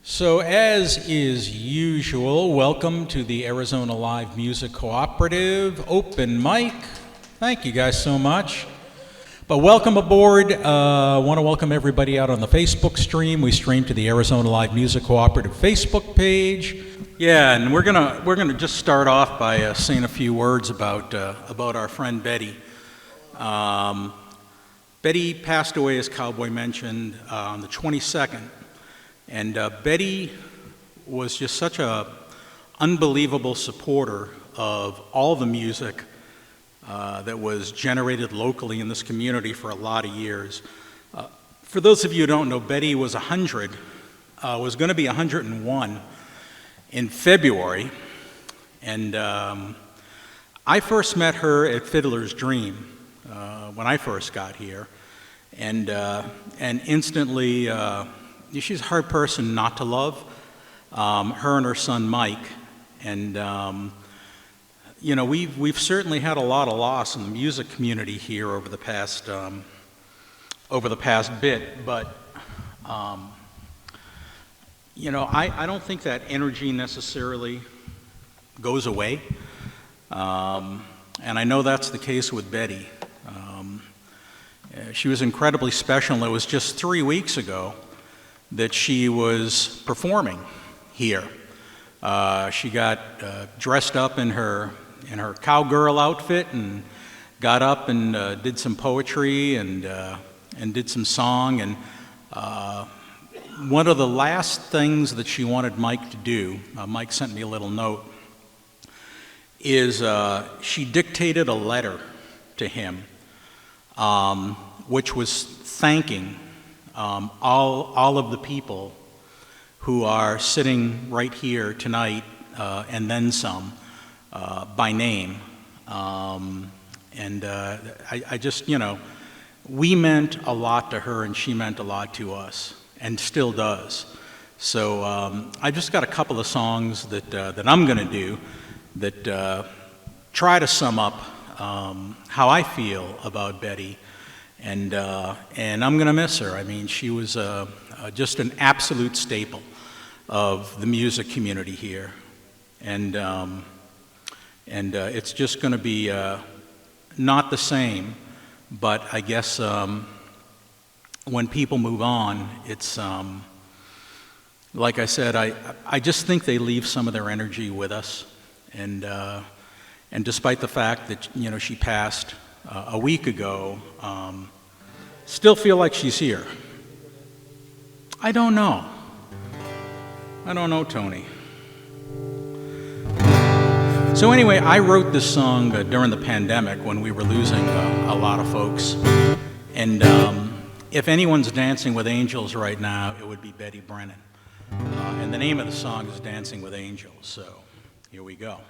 So as is usual, welcome to the Arizona Live Music Cooperative Open Mic. Thank you guys so much. But welcome aboard. I want to welcome everybody out on the Facebook stream. We stream to the Arizona Live Music Cooperative Facebook page. Yeah, and we're gonna just start off by saying a few words about our friend Betty. Betty passed away, as Cowboy mentioned, on the 22nd. And Betty was just such a unbelievable supporter of all the music that was generated locally in this community for a lot of years. For those of you who don't know, Betty was 100, was going to be 101 in February. And I first met her at Fiddler's Dream when I first got here. And instantly, she's a hard person not to love, her and her son Mike, and we've certainly had a lot of loss in the music community here over the past bit, but I don't think that energy necessarily goes away, and I know that's the case with Betty. She was incredibly special, and it was just 3 weeks ago that she was performing here. She got dressed up in her cowgirl outfit and got up and did some poetry and did some song. And one of the last things that she wanted Mike to do, Mike sent me a little note, is she dictated a letter to him, which was thanking all of the people who are sitting right here tonight and then some by name. I just, we meant a lot to her and she meant a lot to us and still does. So I just got a couple of songs that I'm going to do that try to sum up how I feel about Betty. And I'm going to miss her. I mean, she was just an absolute staple of the music community here. And it's just going to be not the same, but I guess when people move on, it's, like I said, I just think they leave some of their energy with us. And despite the fact that, she passed a week ago, still feel like she's here. I don't know, Tony. So anyway, I wrote this song during the pandemic when we were losing a lot of folks. And if anyone's dancing with angels right now, it would be Betty Brennan. And the name of the song is Dancing with Angels. So here we go.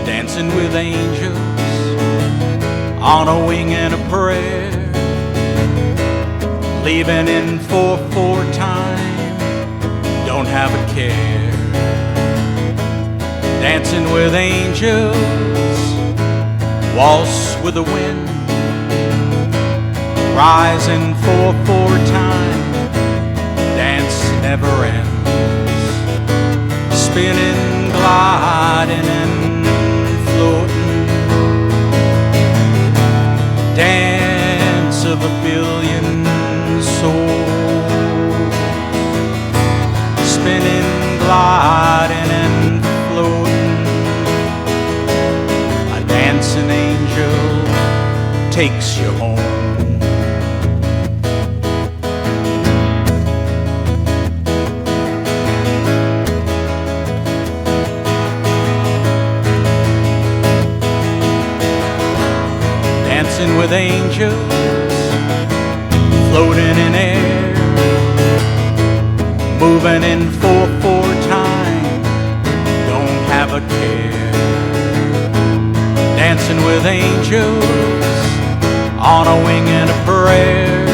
Dancing with angels on a wing and a prayer, leaving in 4/4 time, don't have a care. Dancing with angels, waltz with the wind, rising 4/4 time, dance never ends, spinning, gliding and floating, dance of a billion souls, spinning, gliding and floating. A dancing angel takes you home. Dancing with angels, floating in air, moving in 4/4 time, don't have a care. Dancing with angels on a wing and a prayer,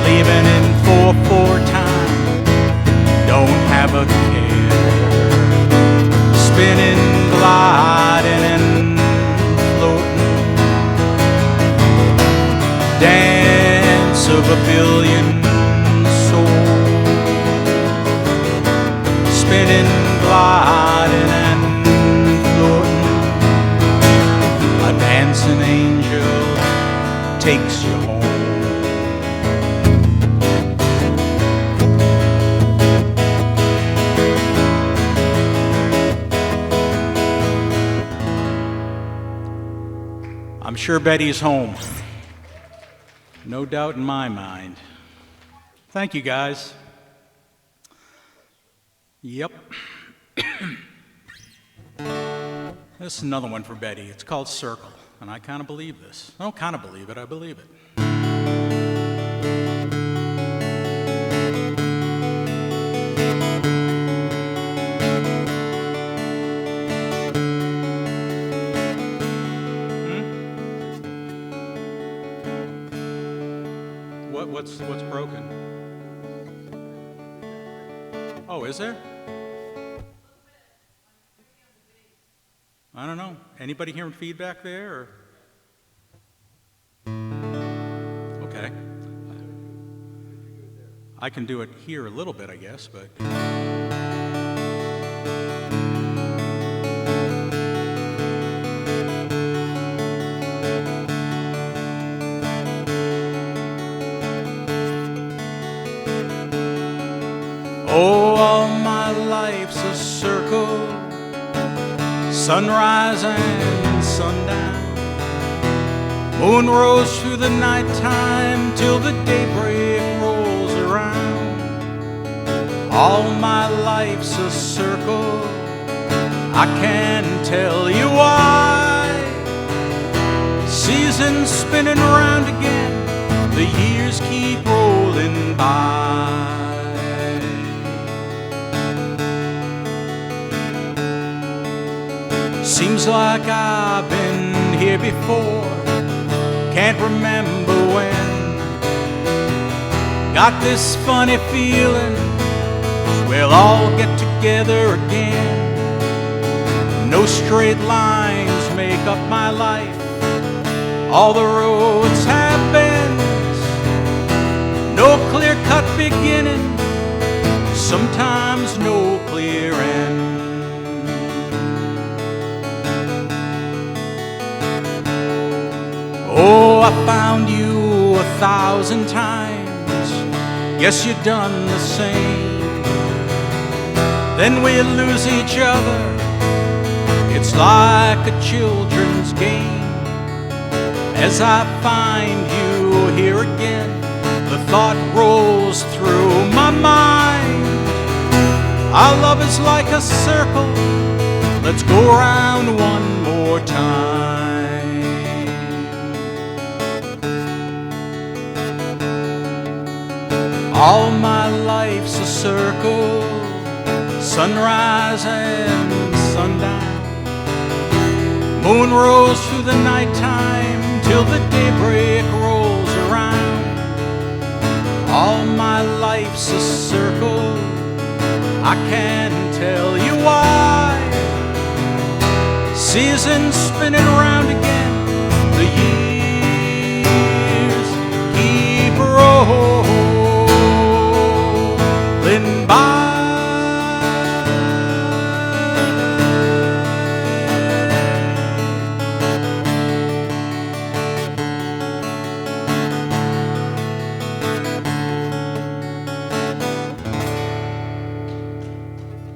leaving in 4/4 time, don't have a care. Spinning, gliding, and floating, dance of a billion souls. Spinning, gliding, and floating, a dancing angel takes you home. I'm sure Betty's home. No doubt in my mind. Thank you, guys. Yep. This is another one for Betty. It's called Circle, and I kind of believe this. I don't kind of believe it, I believe it. What's broken? Oh, is there? I don't know. Anybody hearing feedback there? Or? Okay. I can do it here a little bit, I guess, but. Oh, all my life's a circle, sunrise and sundown. Moon rose through the nighttime till the daybreak rolls around. All my life's a circle, I can't tell you why. Seasons spinning round again, the years keep rolling by. Seems like I've been here before, can't remember when. Got this funny feeling we'll all get together again. No straight lines make up my life, all the roads have bends. No clear-cut beginning, sometimes no clear end. Oh, I found you 1,000 times, guess you've done the same. Then we lose each other, it's like a children's game. As I find you here again, the thought rolls through my mind. Our love is like a circle, let's go round one more time. All my life's a circle, sunrise and sundown. Moon rose through the nighttime till the daybreak rolls around. All my life's a circle, I can't tell you why. Seasons spinning round again, the years keep rolling by.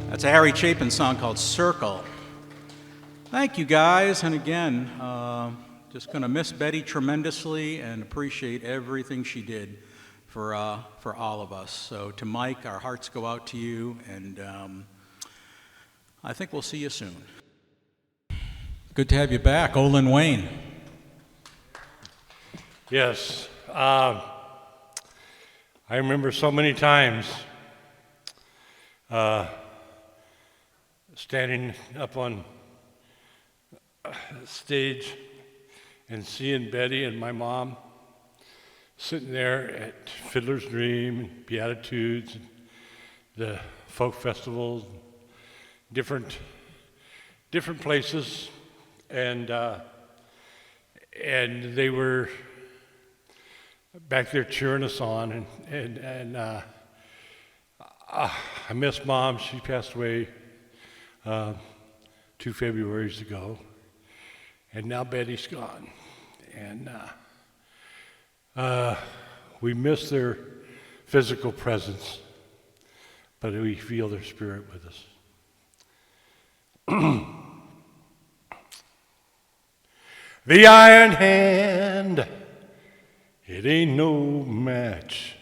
That's a Harry Chapin song called Circle. Thank you, guys, and again, just going to miss Betty tremendously and appreciate everything she did for all of us. So to Mike, our hearts go out to you, and I think we'll see you soon. Good to have you back, Olyn Wayne. Yes, I remember so many times standing up on stage and seeing Betty and my mom sitting there at Fiddler's Dream and Beatitudes, and the folk festivals, different places, and they were back there cheering us on, and I miss Mom. She passed away 2 Februarys ago, and now Betty's gone, and we miss their physical presence, but we feel their spirit with us. The iron hand, it ain't no match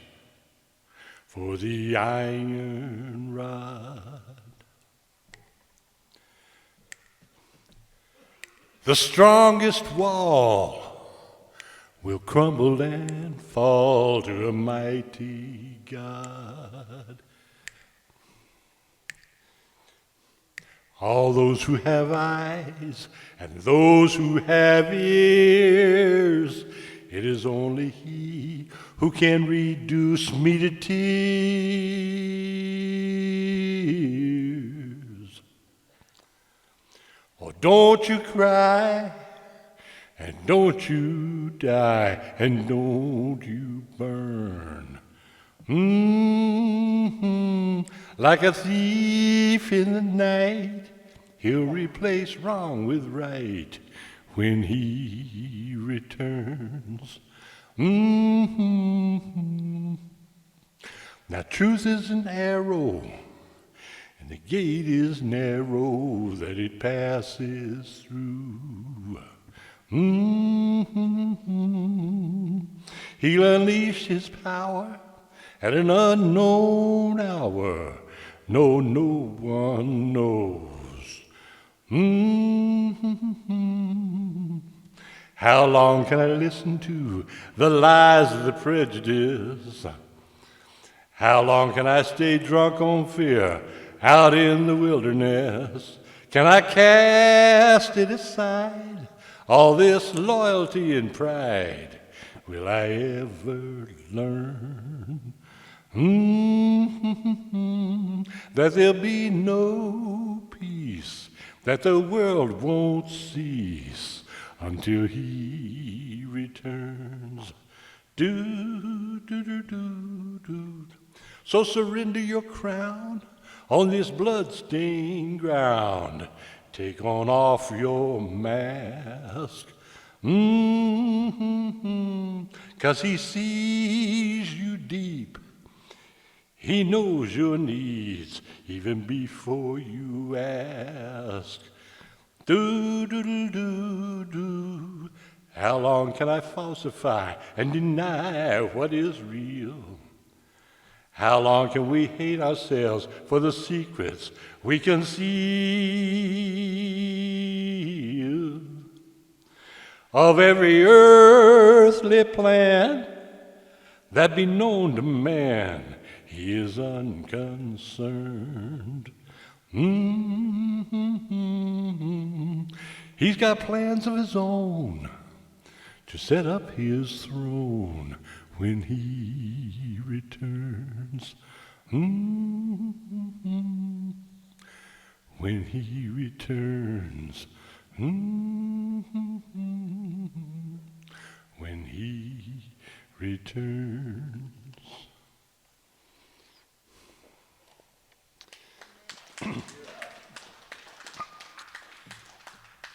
for the iron rod. The strongest wall will crumble and fall to a mighty God. All those who have eyes and those who have ears, it is only He who can reduce me to tears. Oh, don't you cry, and don't you die, and don't you burn. Like a thief in the night, He'll replace wrong with right when He returns. Now truth is an arrow, and the gate is narrow that it passes through. He'll unleash His power at an unknown hour. No one knows. How long can I listen to the lies of the prejudice? How long can I stay drunk on fear out in the wilderness? Can I cast it aside, all this loyalty and pride? Will I ever learn that there'll be no peace, that the world won't cease until He returns? Do. So surrender your crown on this blood-stained ground. Take on off your mask. 'Cause He sees you deep. He knows your needs even before you ask. Do. How long can I falsify and deny what is real? How long can we hate ourselves for the secrets we conceal? Of every earthly plan that be known to man, He is unconcerned. He's got plans of His own to set up His throne when He returns. When He returns. When He returns.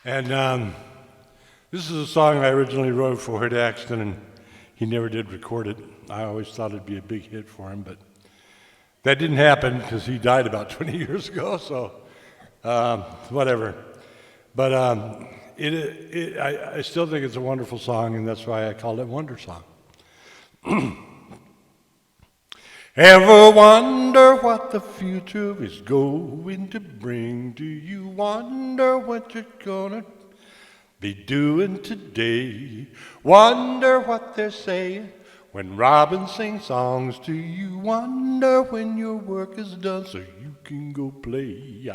And this is a song I originally wrote for Hurt Axton, and he never did record it. I always thought it'd be a big hit for him, but that didn't happen because he died about 20 years ago, so whatever. But I still think it's a wonderful song, and that's why I called it Wonder Song. Ever wonder what the future is going to bring? Do you wonder what you're gonna be doing today? Wonder what they're saying when robins sing songs. Do you wonder when your work is done so you can go play.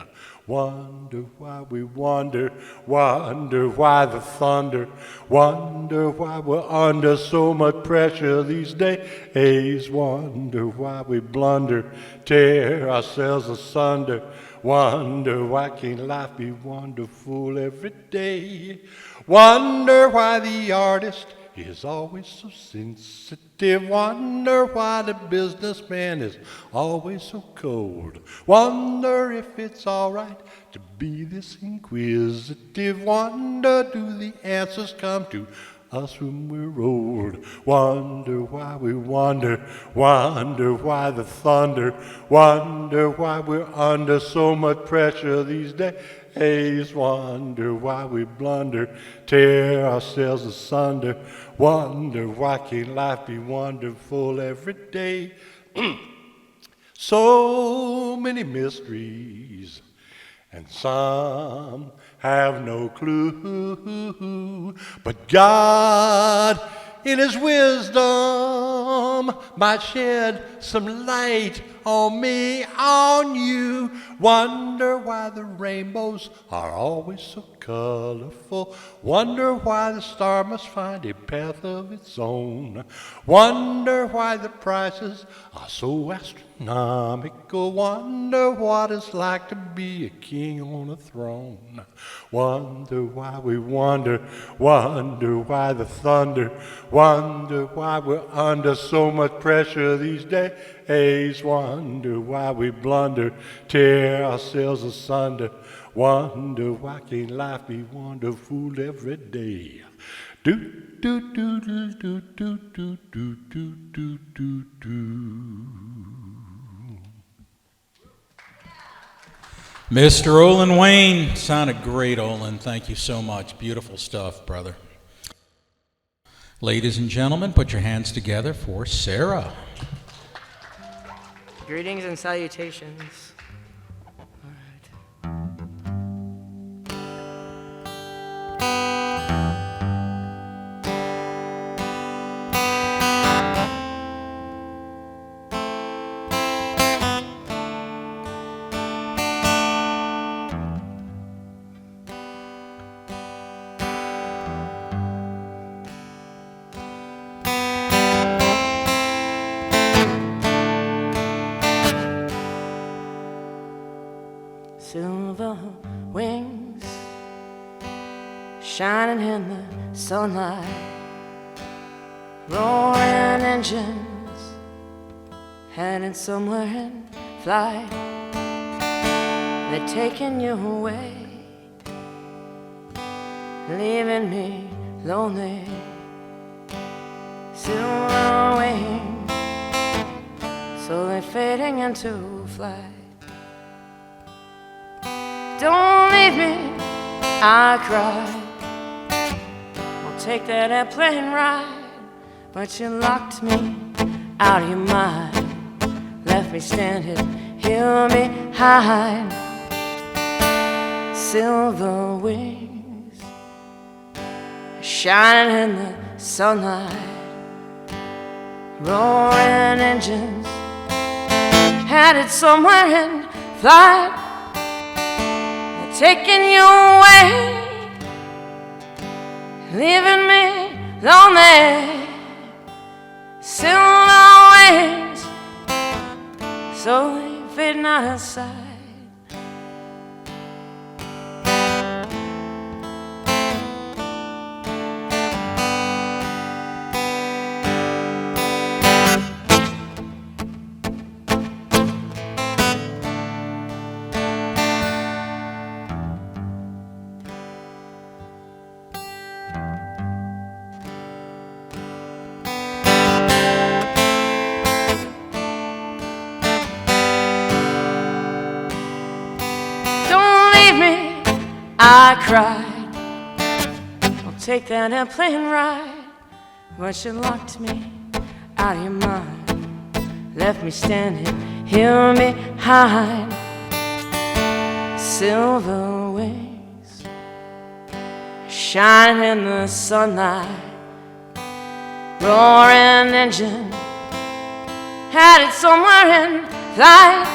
Wonder why we wonder why the thunder, wonder why we're under so much pressure these days, wonder why we blunder, tear ourselves asunder, wonder why can't life be wonderful every day, wonder why the artist is always so sensitive, wonder why the businessman is always so cold, wonder if it's all right to be this inquisitive, wonder do the answers come to us when we're old, wonder why we wonder why the thunder, wonder why we're under so much pressure these days, wonder why we blunder, tear ourselves asunder, wonder why can't life be wonderful every day. So many mysteries, and some have no clue, but God in his wisdom might shed some light on me, on you. Wonder why the rainbows are always so colorful, wonder why the star must find a path of its own, wonder why the prices are so astronomical, wonder what it's like to be a king on a throne, wonder why we wonder why the thunder, wonder why we're under so much pressure these days, wonder why we blunder, tear ourselves asunder, wonder why can't life be wonderful every day. Do do do do do do do do do do do do. Mr. Olyn Wayne, sounded great, Olyn. Thank you so much. Beautiful stuff, brother. Ladies and gentlemen, put your hands together for Sarah. Greetings and salutations. All right. Silver wings shining in the sunlight, roaring engines headed somewhere in flight. They're taking you away, leaving me lonely. Silver wings slowly fading into flight. Don't leave me, I cried. I'll take that airplane ride, but you locked me out of your mind, left me standing here behind. Silver wings shining in the sunlight, roaring engines headed somewhere in flight. Taking you away, leaving me lonely. Silver wings slowly fading out of sight. I cried, I'll take that airplane ride, but you locked me out of your mind, left me standing here behind. Silver wings shine in the sunlight, roaring engine headed somewhere in flight.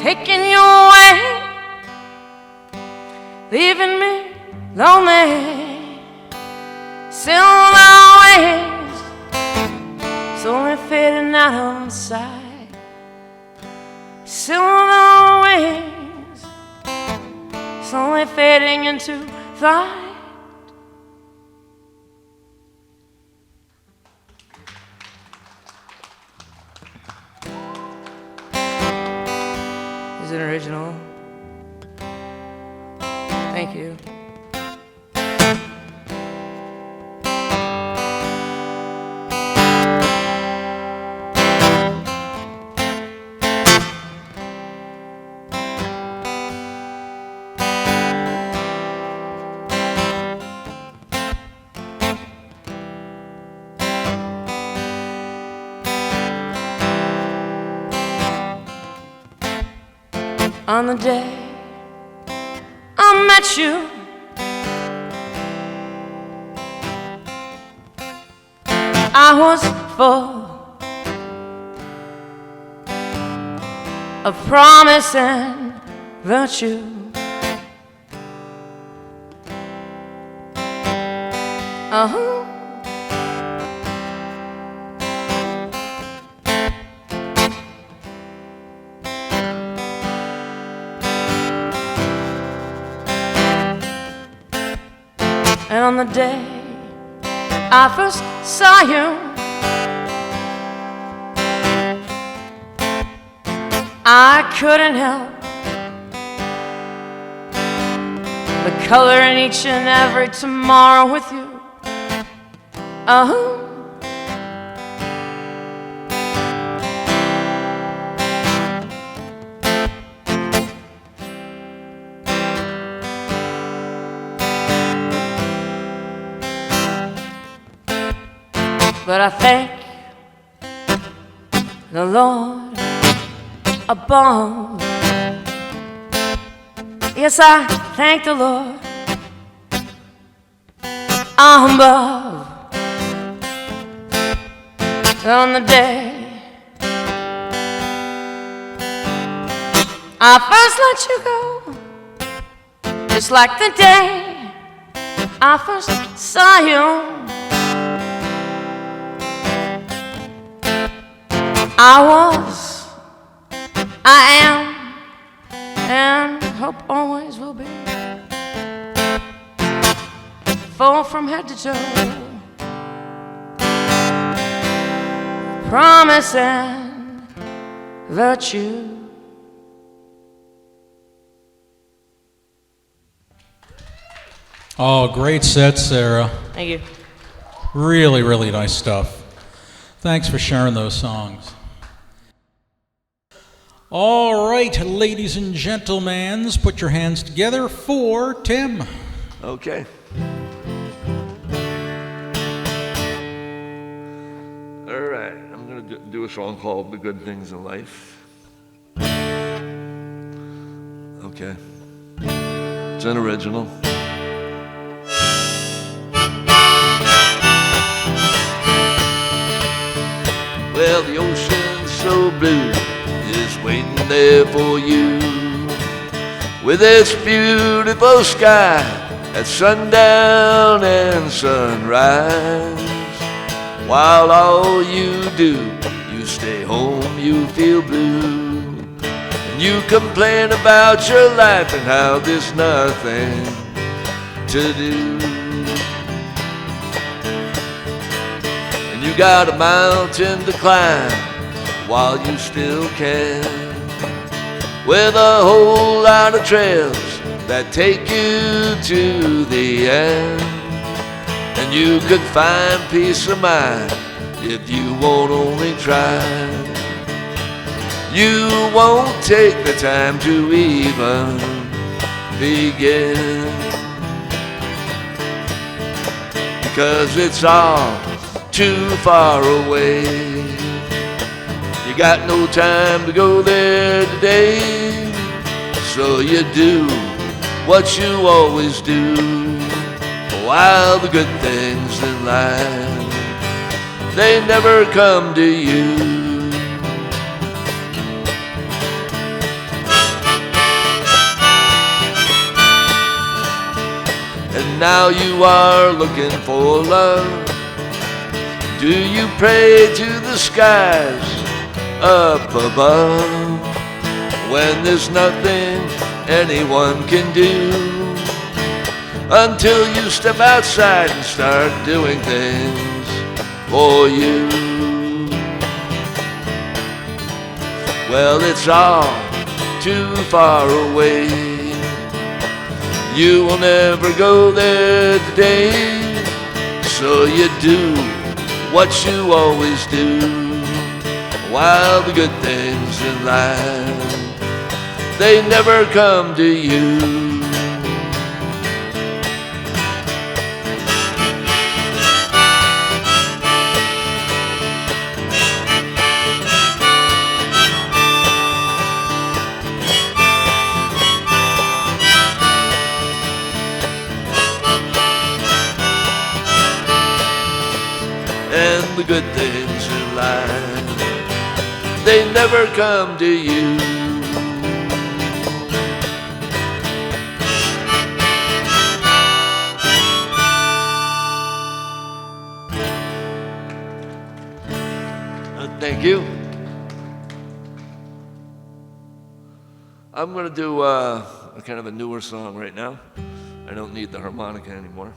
taking you away, leaving me lonely. Silver waves slowly fading out of sight. Silver wings slowly fading into flight. Is it original? Thank you. On the day I met you, I was full of promise and virtue. Uh-huh. And on the day I first saw you, I couldn't help but color in each and every tomorrow with you. Oh, but I thank the Lord above. Yes, I thank the Lord above. On the day I first let you go, just like the day I first saw you, I was, I am, and hope always will be, full from head to toe, promise and virtue. Oh, great set, Sarah. Thank you. Really, really nice stuff. Thanks for sharing those songs. All right, ladies and gentlemen, put your hands together for Tim. Okay. All right, I'm going to do a song called The Good Things in Life. Okay. It's an original. Well, the ocean's so blue, is waiting there for you, with its beautiful sky at sundown and sunrise. While all you do, you stay home, you feel blue, and you complain about your life and how there's nothing to do. And you got a mountain to climb while you still can, with a whole lot of trails that take you to the end. And you could find peace of mind if you won't only try. You won't take the time to even begin, because it's all too far away. You got no time to go there today, so you do what you always do, while the good things in life, they never come to you. now you are looking for love. Do you pray to the skies up above when there's nothing anyone can do until you step outside and start doing things for you? Well, it's all too far away. You will never go there today, so you do what you always do, while the good things in life, they never come to you. And the good things in life, they never come to you. Thank you. I'm going to do a kind of a newer song right now. I don't need the harmonica anymore.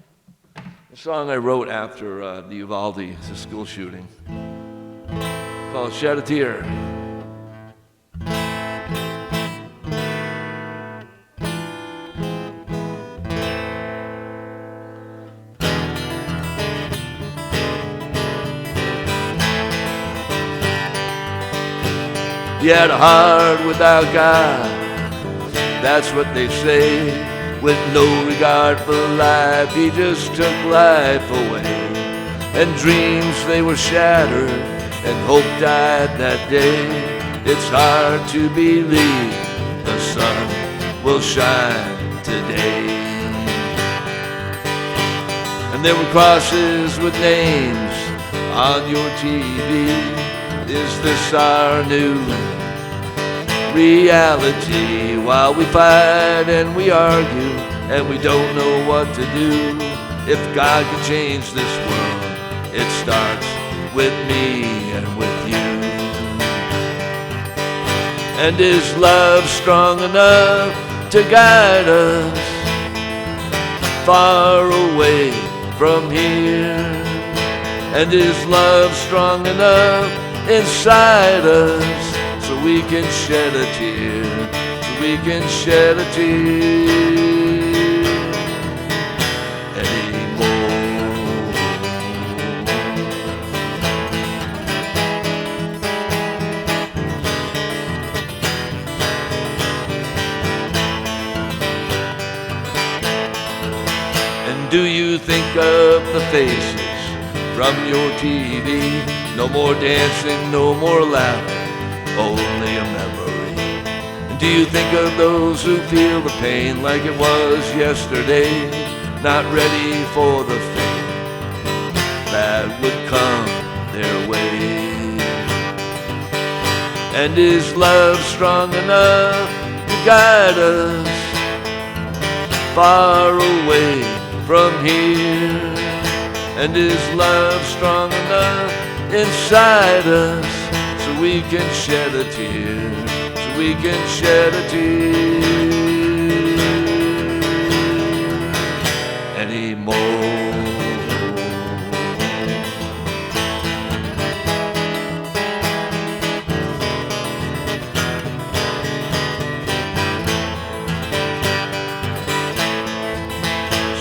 A song I wrote after the Uvalde school shooting, called Shed a Tear. He had a heart without God, that's what they say. With no regard for life, he just took life away. And dreams, they were shattered, and hope died that day. It's hard to believe the sun will shine today. And there were crosses with names on your TV. Is this our new reality? While we fight and we argue and we don't know what to do, if God can change this world, it starts with me and with you. And is love strong enough to guide us far away from here? And is love strong enough inside us so we can shed a tear, so we can shed a tear anymore? And do you think of the faces from your TV? No more dancing, no more laughing, only a memory. And do you think of those who feel the pain like it was yesterday, not ready for the fate that would come their way? And is love strong enough to guide us far away from here? And is love strong enough inside us so we can shed a tear, so we can shed a tear anymore?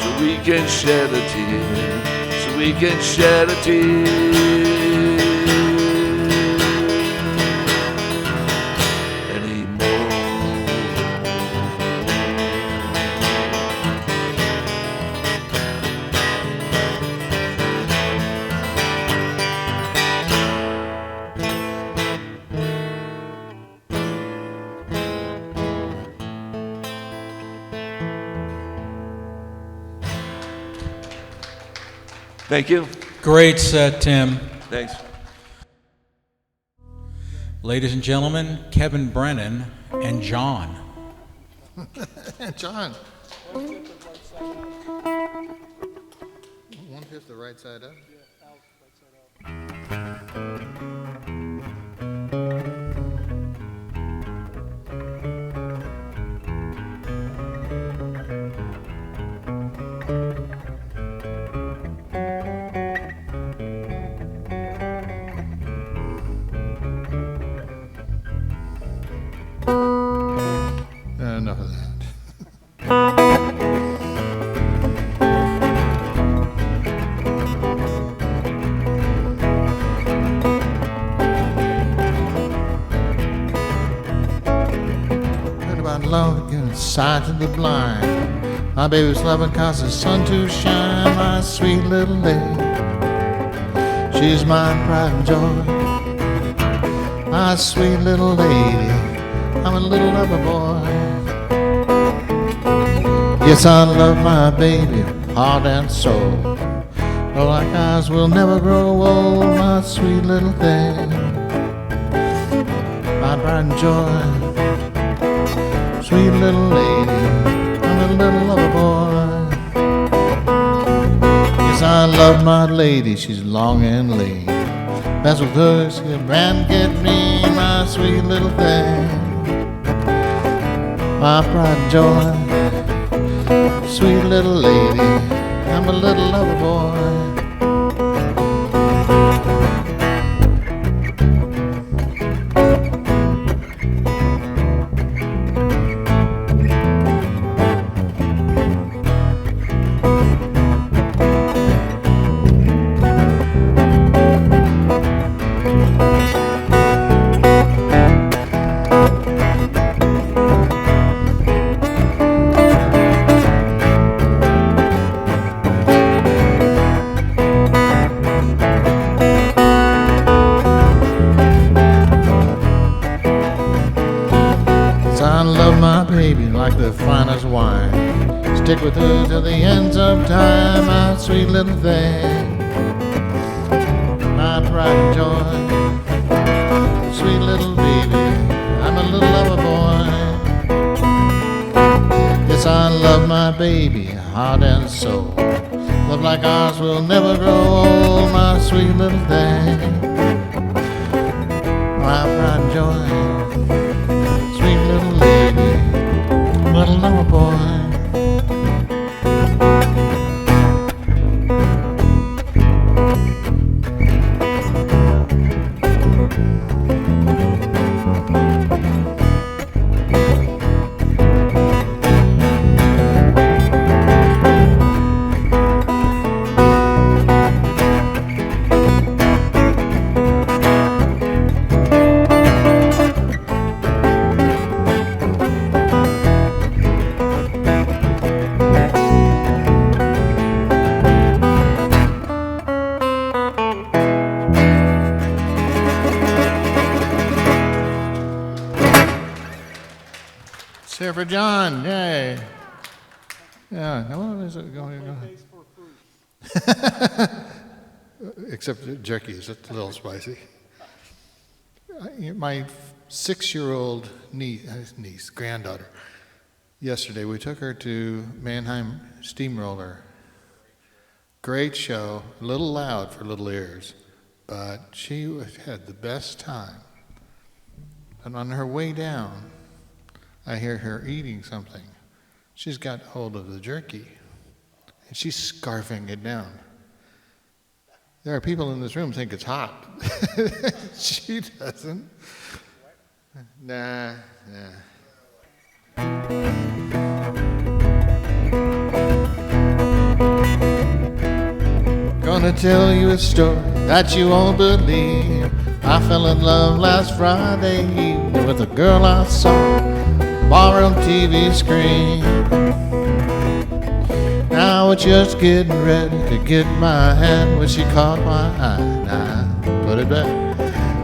So we can shed a tear, so we can shed a tear Thank you. Great set, Tim. Thanks. Ladies and gentlemen, Kevin Brennan and John. John, 1/5 the right side up. Enough of that. Heard about love giving sight to the blind. My baby's loving cause the sun to shine. My sweet little lady, she's my pride and joy. My sweet little lady, I'm a little lover boy. Yes, I love my baby, heart and soul. But like eyes will never grow old, my sweet little thing, my pride and joy. Sweet little lady, I'm a little lover boy. Yes, I love my lady, she's long and lean. That's what hooks and get me, my sweet little thing, my pride and joy. Sweet little lady, I'm a little lover boy. Like the finest wine, stick with her till the ends of time, my sweet little thing, my pride and joy. Sweet little baby, I'm a little lover boy. Yes, I love my baby, heart and soul. Love like ours will never grow old, my sweet little thing, my pride and joy. Sweet little lady, little lover boy. Here for John, yay. Yeah, now what is it going on? Except the jerky is a little spicy. My 6-year-old niece, granddaughter, yesterday we took her to Mannheim Steamroller. Great show, a little loud for little ears, but she had the best time. And on her way down, I hear her eating something. She's got hold of the jerky, and she's scarfing it down. There are people in this room who think it's hot. She doesn't. Nah. Gonna tell you a story that you won't believe. I fell in love last Friday evening with a girl I saw. Ballroom TV screen. Now we're just getting ready to get my hand when she caught my eye. Now I put it back,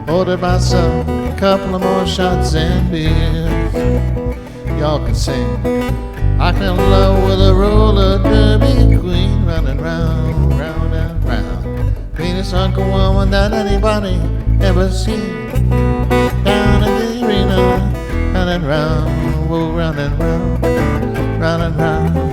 ordered myself a couple of more shots and beers. Y'all can sing. I fell in love with a roller derby queen, running round, round and round. Meanest uncle woman that anybody ever seen. Down in the arena, round and round. Whoa, round and round, round and round.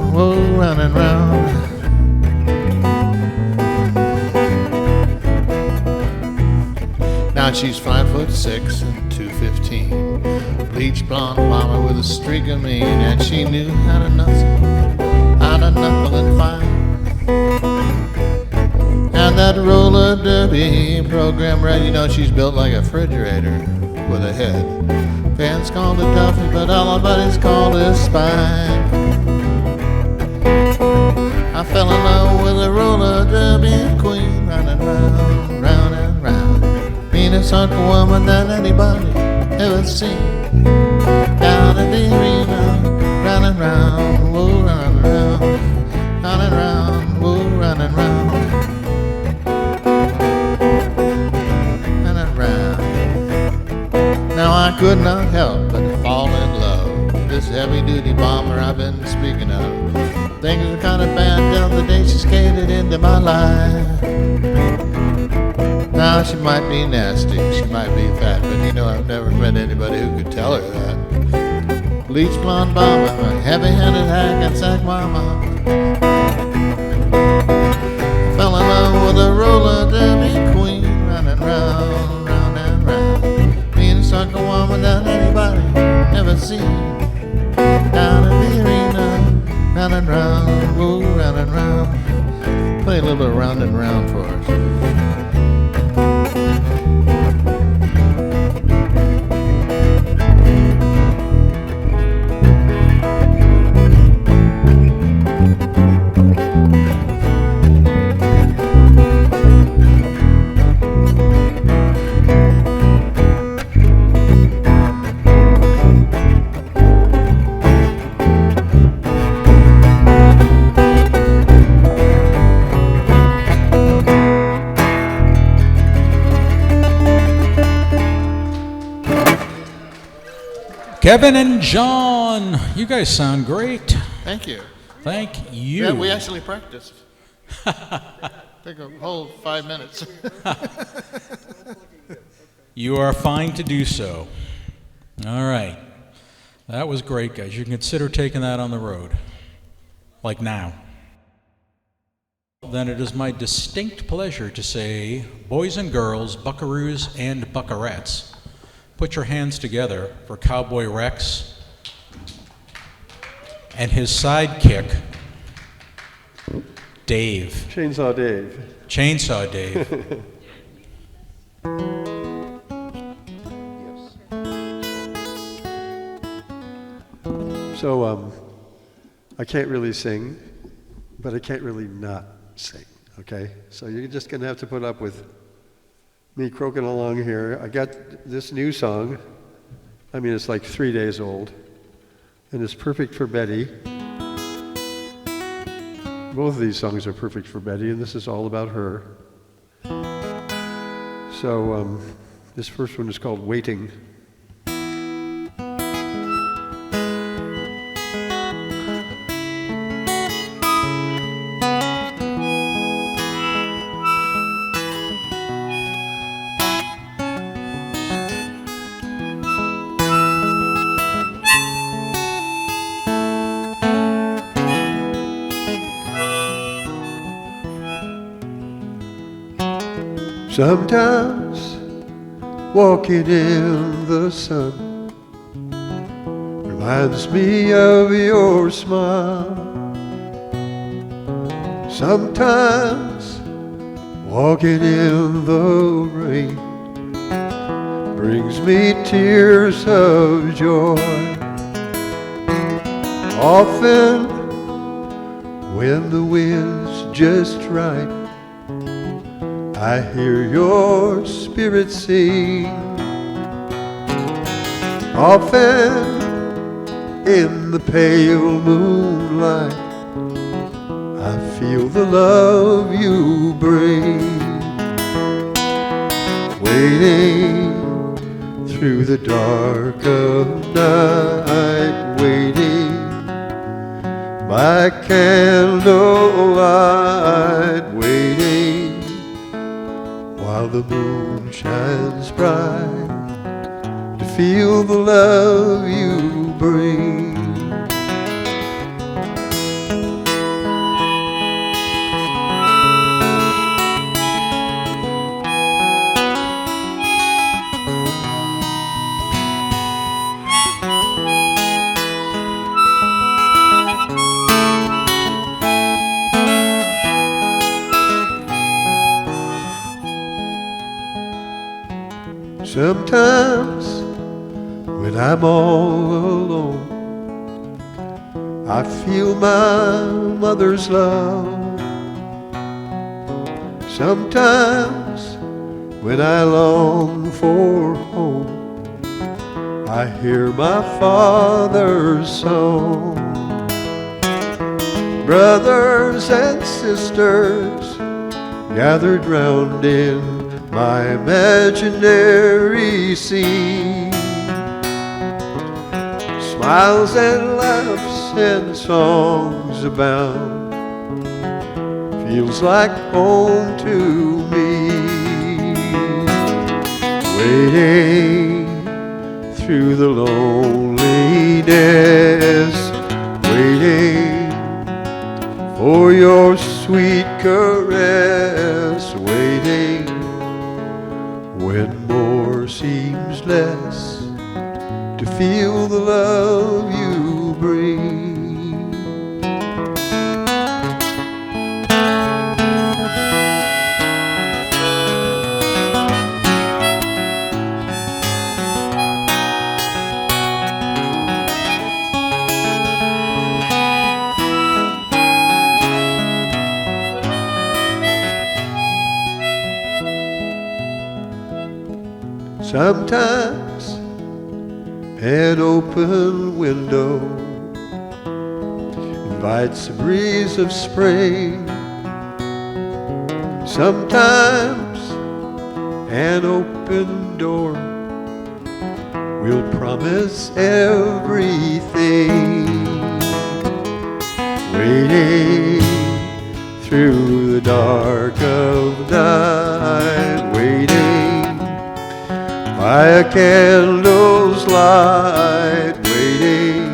she's 5'6" and 215. Bleach blonde mama with a streak of mean, and she knew how to knuckle and fight. And that roller derby program, right? You know, she's built like a refrigerator with a head. Fans called her Duffy, but all our buddies called her Spine. I fell in love with a roller derby queen, running round, round and round. Meanest hunk woman that anybody ever seen. Down at the arena, round and round, whoa, round and round, round and round, whoa, round and round. Now I could not help but fall in love with this heavy-duty bomber I've been speaking of. Things were kind of bad till the day she skated into my life. Now she might be nasty, she might be fat, but you know I've never met anybody who could tell her that. Bleach blonde bomber, a heavy-handed hack and sack mama. I fell in love with a roller derby queen, running round, round and round. Like a woman that anybody ever seen. Down at the arena, round and round, woo, round and round. Play a little bit of round and round for us. Kevin and John, you guys sound great. Thank you. Thank you. Yeah, we actually practiced. Take a whole 5 minutes. You are fine to do so. All right. That was great, guys. You can consider taking that on the road. Like now. Then it is my distinct pleasure to say, boys and girls, buckaroos and buckarettes, put your hands together for Cowboy Rex and his sidekick, Dave. Chainsaw Dave. Chainsaw Dave. So, I can't really sing, but I can't really not sing, okay? So you're just gonna have to put up with me croaking along here. I got this new song. I mean, it's like 3 days old, and it's perfect for Betty. Both of these songs are perfect for Betty, and this is all about her. So this first one is called Waiting. Sometimes walking in the sun reminds me of your smile. Sometimes walking in the rain brings me tears of joy. Often when the wind's just right, I hear your spirit sing. Often in the pale moonlight, I feel the love you bring. Waiting through the dark of night, waiting by candlelight, waiting while the moon shines bright, to feel the love you bring. Sometimes when I'm all alone, I feel my mother's love. Sometimes when I long for home, I hear my father's song. Brothers and sisters gathered round in my imaginary scene. Smiles and laughs and songs abound. Feels like home to me. Waiting through the loneliness, waiting for your sweet caress, waiting when more seems less, to feel the love you bring. Sometimes an open window invites a breeze of spring. Sometimes an open door will promise everything. Waiting through the dark of night, waiting by a candle's light, waiting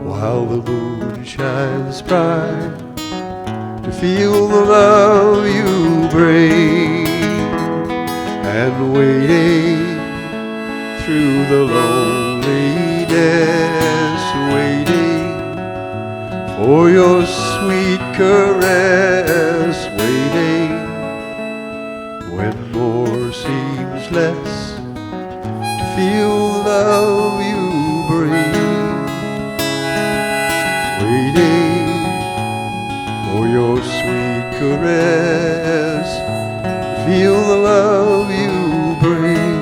while the moon shines bright, to feel the love you bring. And waiting through the loneliness, waiting for your sweet caress, waiting when more seems less, to feel the love you bring. Waiting for your sweet caress, to feel the love you bring.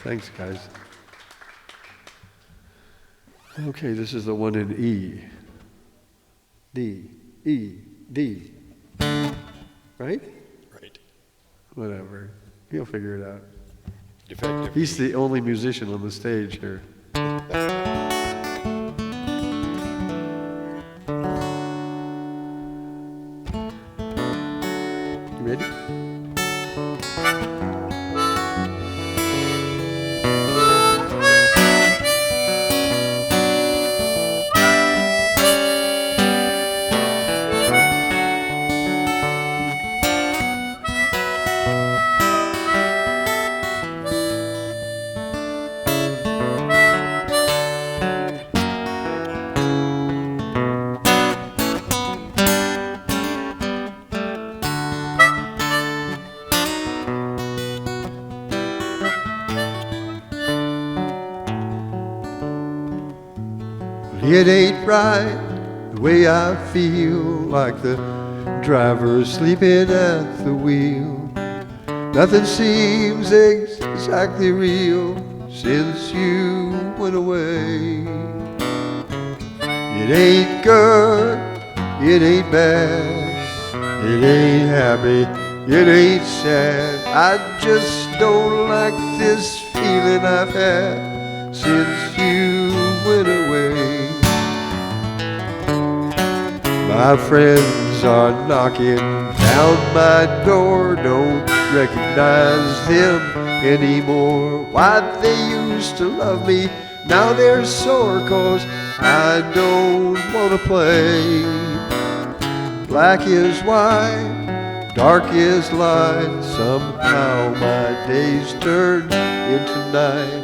Thanks, guys. Okay, this is the one in E. D, E, D. Right? Right. Whatever. He'll figure it out. Defective. He's the only musician on the stage here. You ready? It ain't right the way I feel, like the driver sleeping at the wheel. Nothing seems exactly real since you went away. It ain't good, it ain't bad, it ain't happy, it ain't sad. I just don't like this feeling I've had since you went away. My friends are knocking down my door, don't recognize them anymore. Why'd they use used to love me, now they're sore 'cause I don't wanna play. Black is white, dark is light, somehow my days turn into night.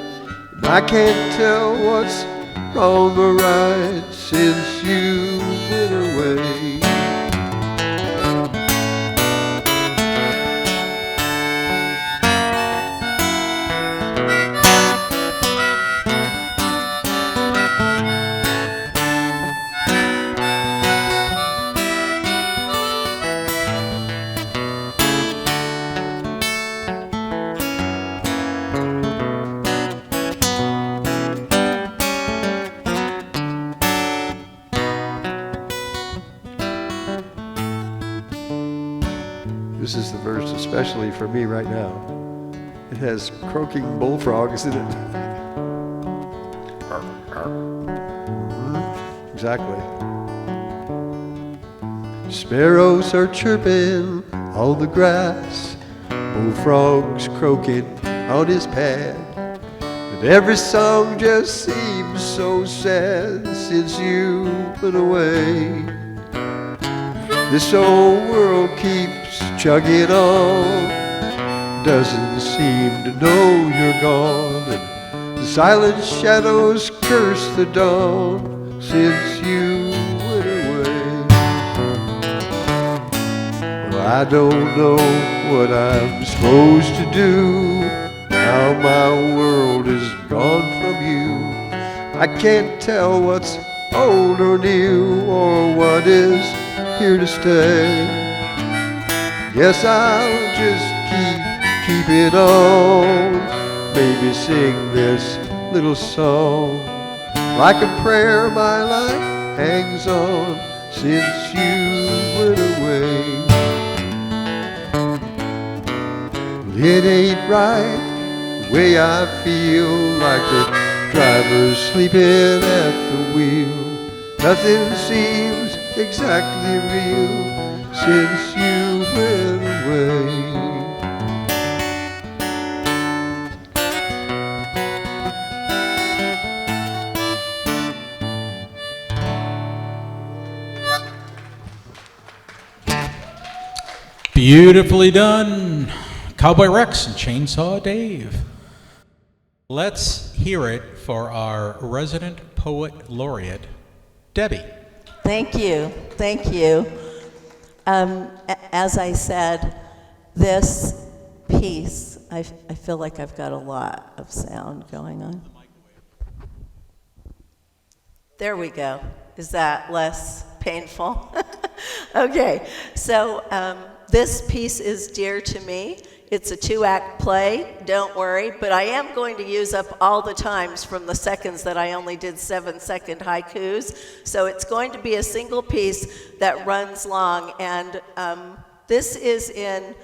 And I can't tell what's wrong or right since you went away. This is the verse especially for me right now. It has croaking bullfrogs in it. Exactly. Sparrows are chirping on the grass, bullfrogs croaking on his pad. And every song just seems so sad since you went away. This old world keeps chugging on, doesn't seem to know you're gone, and the silent shadows curse the dawn since you went away. Well, I don't know what I'm supposed to do, now my world is gone from you. I can't tell what's old or new, or what is here to stay. Guess I'll just keep it on, maybe sing this little song. Like a prayer my life hangs on since you went away. It ain't right the way I feel, like the driver's sleeping at the wheel. Nothing seems exactly real since you went away. Beautifully done, Cowboy Rex and Chainsaw Dave. Let's hear it for our resident poet laureate, Debbie. Thank you, thank you. As I said, this piece, I feel like I've got a lot of sound going on. There we go. Is that less painful? Okay, so this piece is dear to me. It's a 2-act play, don't worry, but I am going to use up all the times from the seconds that I only did 7-second haikus. So it's going to be a single piece that runs long, and this is in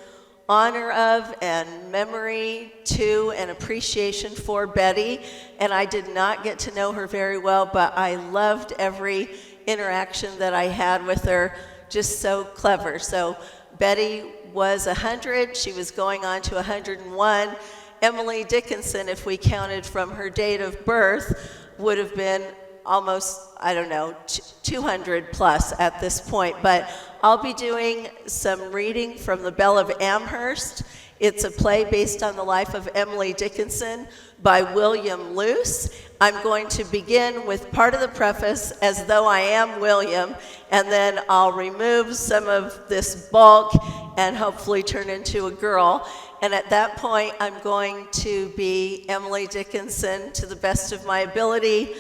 honor of and memory to and appreciation for Betty. And I did not get to know her very well, but I loved every interaction that I had with her, just so clever. So Betty was 100, she was going on to 101. Emily Dickinson, if we counted from her date of birth, would have been almost, I don't know, 200 plus at this point. But I'll be doing some reading from The Belle of Amherst. It's a play based on the life of Emily Dickinson by William Luce. I'm going to begin with part of the preface as though I am William, and then I'll remove some of this bulk and hopefully turn into a girl. And at that point, I'm going to be Emily Dickinson to the best of my ability,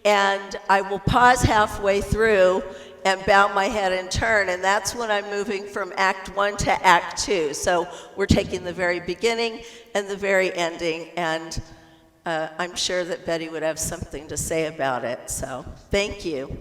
and I will pause halfway through and bow my head and turn, and that's when I'm moving from Act 1 to Act 2. So we're taking the very beginning and the very ending, and I'm sure that Betty would have something to say about it, so thank you.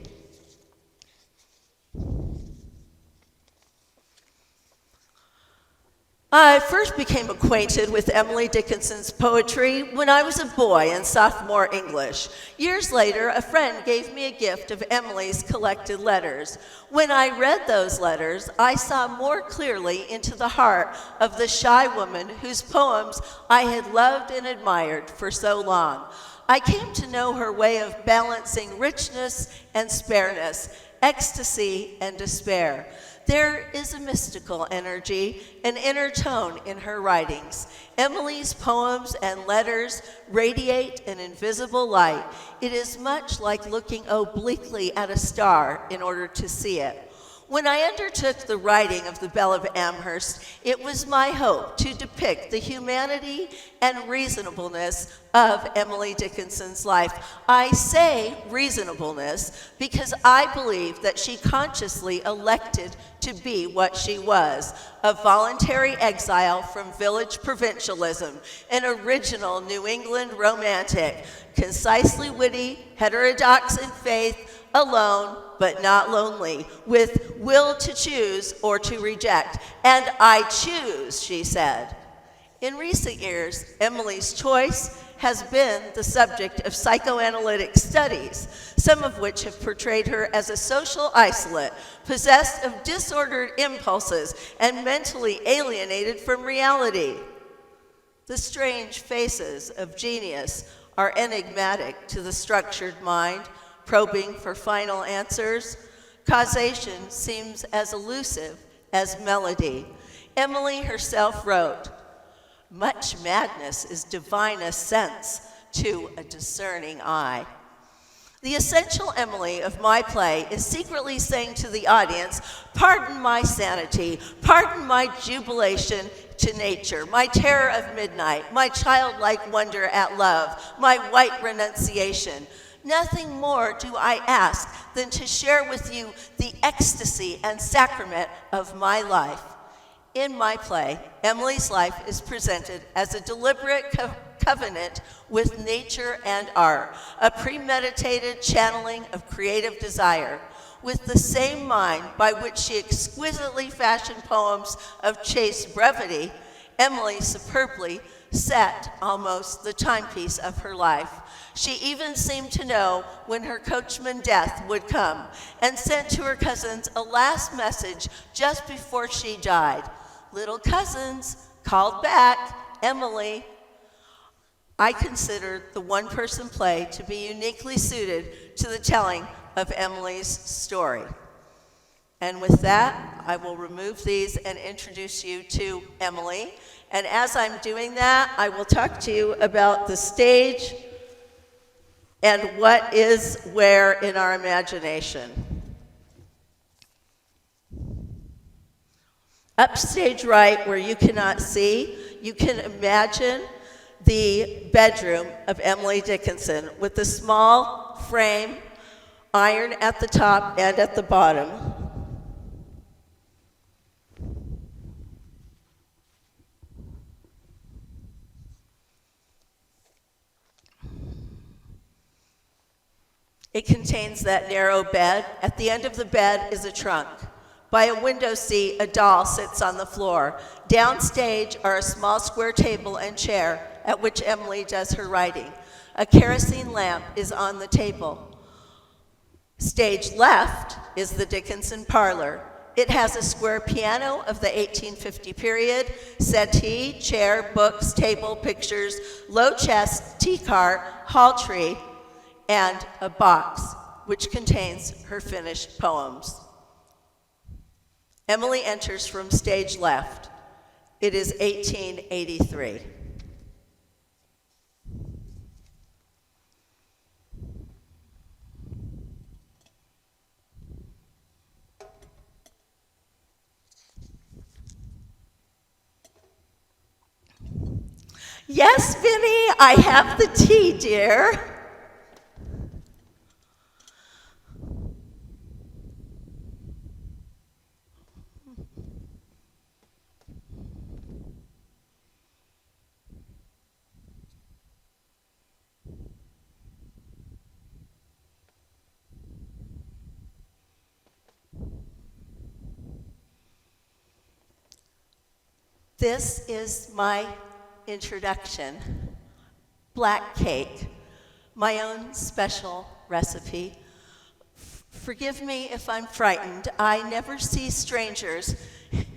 I first became acquainted with Emily Dickinson's poetry when I was a boy in sophomore English. Years later, a friend gave me a gift of Emily's collected letters. When I read those letters, I saw more clearly into the heart of the shy woman whose poems I had loved and admired for so long. I came to know her way of balancing richness and spareness, ecstasy and despair. There is a mystical energy, an inner tone in her writings. Emily's poems and letters radiate an invisible light. It is much like looking obliquely at a star in order to see it. When I undertook the writing of The Belle of Amherst, it was my hope to depict the humanity and reasonableness of Emily Dickinson's life. I say reasonableness because I believe that she consciously elected to be what she was, a voluntary exile from village provincialism, an original New England romantic, concisely witty, heterodox in faith, alone but not lonely, with will to choose or to reject. And I choose, she said. In recent years, Emily's choice has been the subject of psychoanalytic studies, some of which have portrayed her as a social isolate, possessed of disordered impulses and mentally alienated from reality. The strange faces of genius are enigmatic to the structured mind, probing for final answers. Causation seems as elusive as melody. Emily herself wrote, "Much madness is divine sense to a discerning eye." The essential Emily of my play is secretly saying to the audience, pardon my sanity, pardon my jubilation to nature, my terror of midnight, my childlike wonder at love, my white renunciation. Nothing more do I ask than to share with you the ecstasy and sacrament of my life. In my play, Emily's life is presented as a deliberate covenant with nature and art, a premeditated channeling of creative desire. With the same mind by which she exquisitely fashioned poems of chaste brevity, Emily superbly set almost the timepiece of her life. She even seemed to know when her coachman death would come, and sent to her cousins a last message just before she died. Little cousins, called back, Emily. I consider the one-person play to be uniquely suited to the telling of Emily's story. And with that, I will remove these and introduce you to Emily. And as I'm doing that, I will talk to you about the stage and what is where in our imagination. Upstage right, where you cannot see, you can imagine the bedroom of Emily Dickinson with the small frame, iron at the top and at the bottom. It contains that narrow bed. At the end of the bed is a trunk. By a window seat, a doll sits on the floor. Downstage are a small square table and chair at which Emily does her writing. A kerosene lamp is on the table. Stage left is the Dickinson parlor. It has a square piano of the 1850 period, settee, chair, books, table, pictures, low chest, tea cart, hall tree, and a box which contains her finished poems. Emily enters from stage left. It is 1883. Yes, Vinny, I have the tea, dear. This is my introduction. Black cake, my own special recipe. Forgive me if I'm frightened. I never see strangers,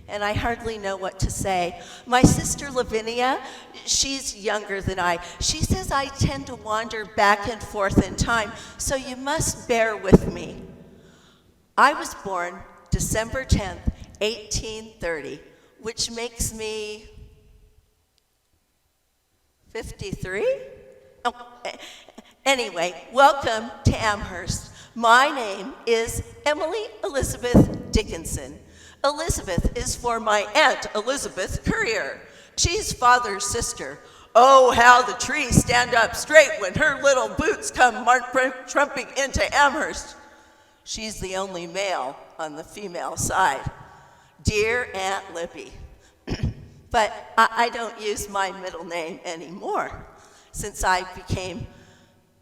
and I hardly know what to say. My sister Lavinia, she's younger than I. She says I tend to wander back and forth in time, so you must bear with me. I was born December 10th, 1830, which makes me 53? Oh, anyway, welcome to Amherst. My name is Emily Elizabeth Dickinson. Elizabeth is for my Aunt Elizabeth Currier. She's father's sister. Oh, how the trees stand up straight when her little boots come trumping into Amherst. She's the only male on the female side. Dear Aunt Lippy. But I don't use my middle name anymore since I became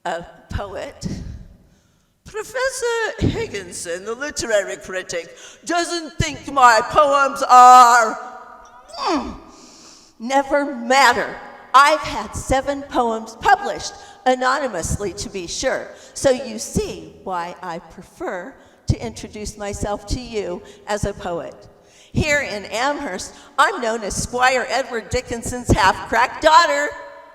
a poet. Professor Higginson, the literary critic, doesn't think my poems are never matter. I've had 7 poems published, anonymously to be sure. So you see why I prefer to introduce myself to you as a poet. Here in Amherst, I'm known as Squire Edward Dickinson's half-cracked daughter.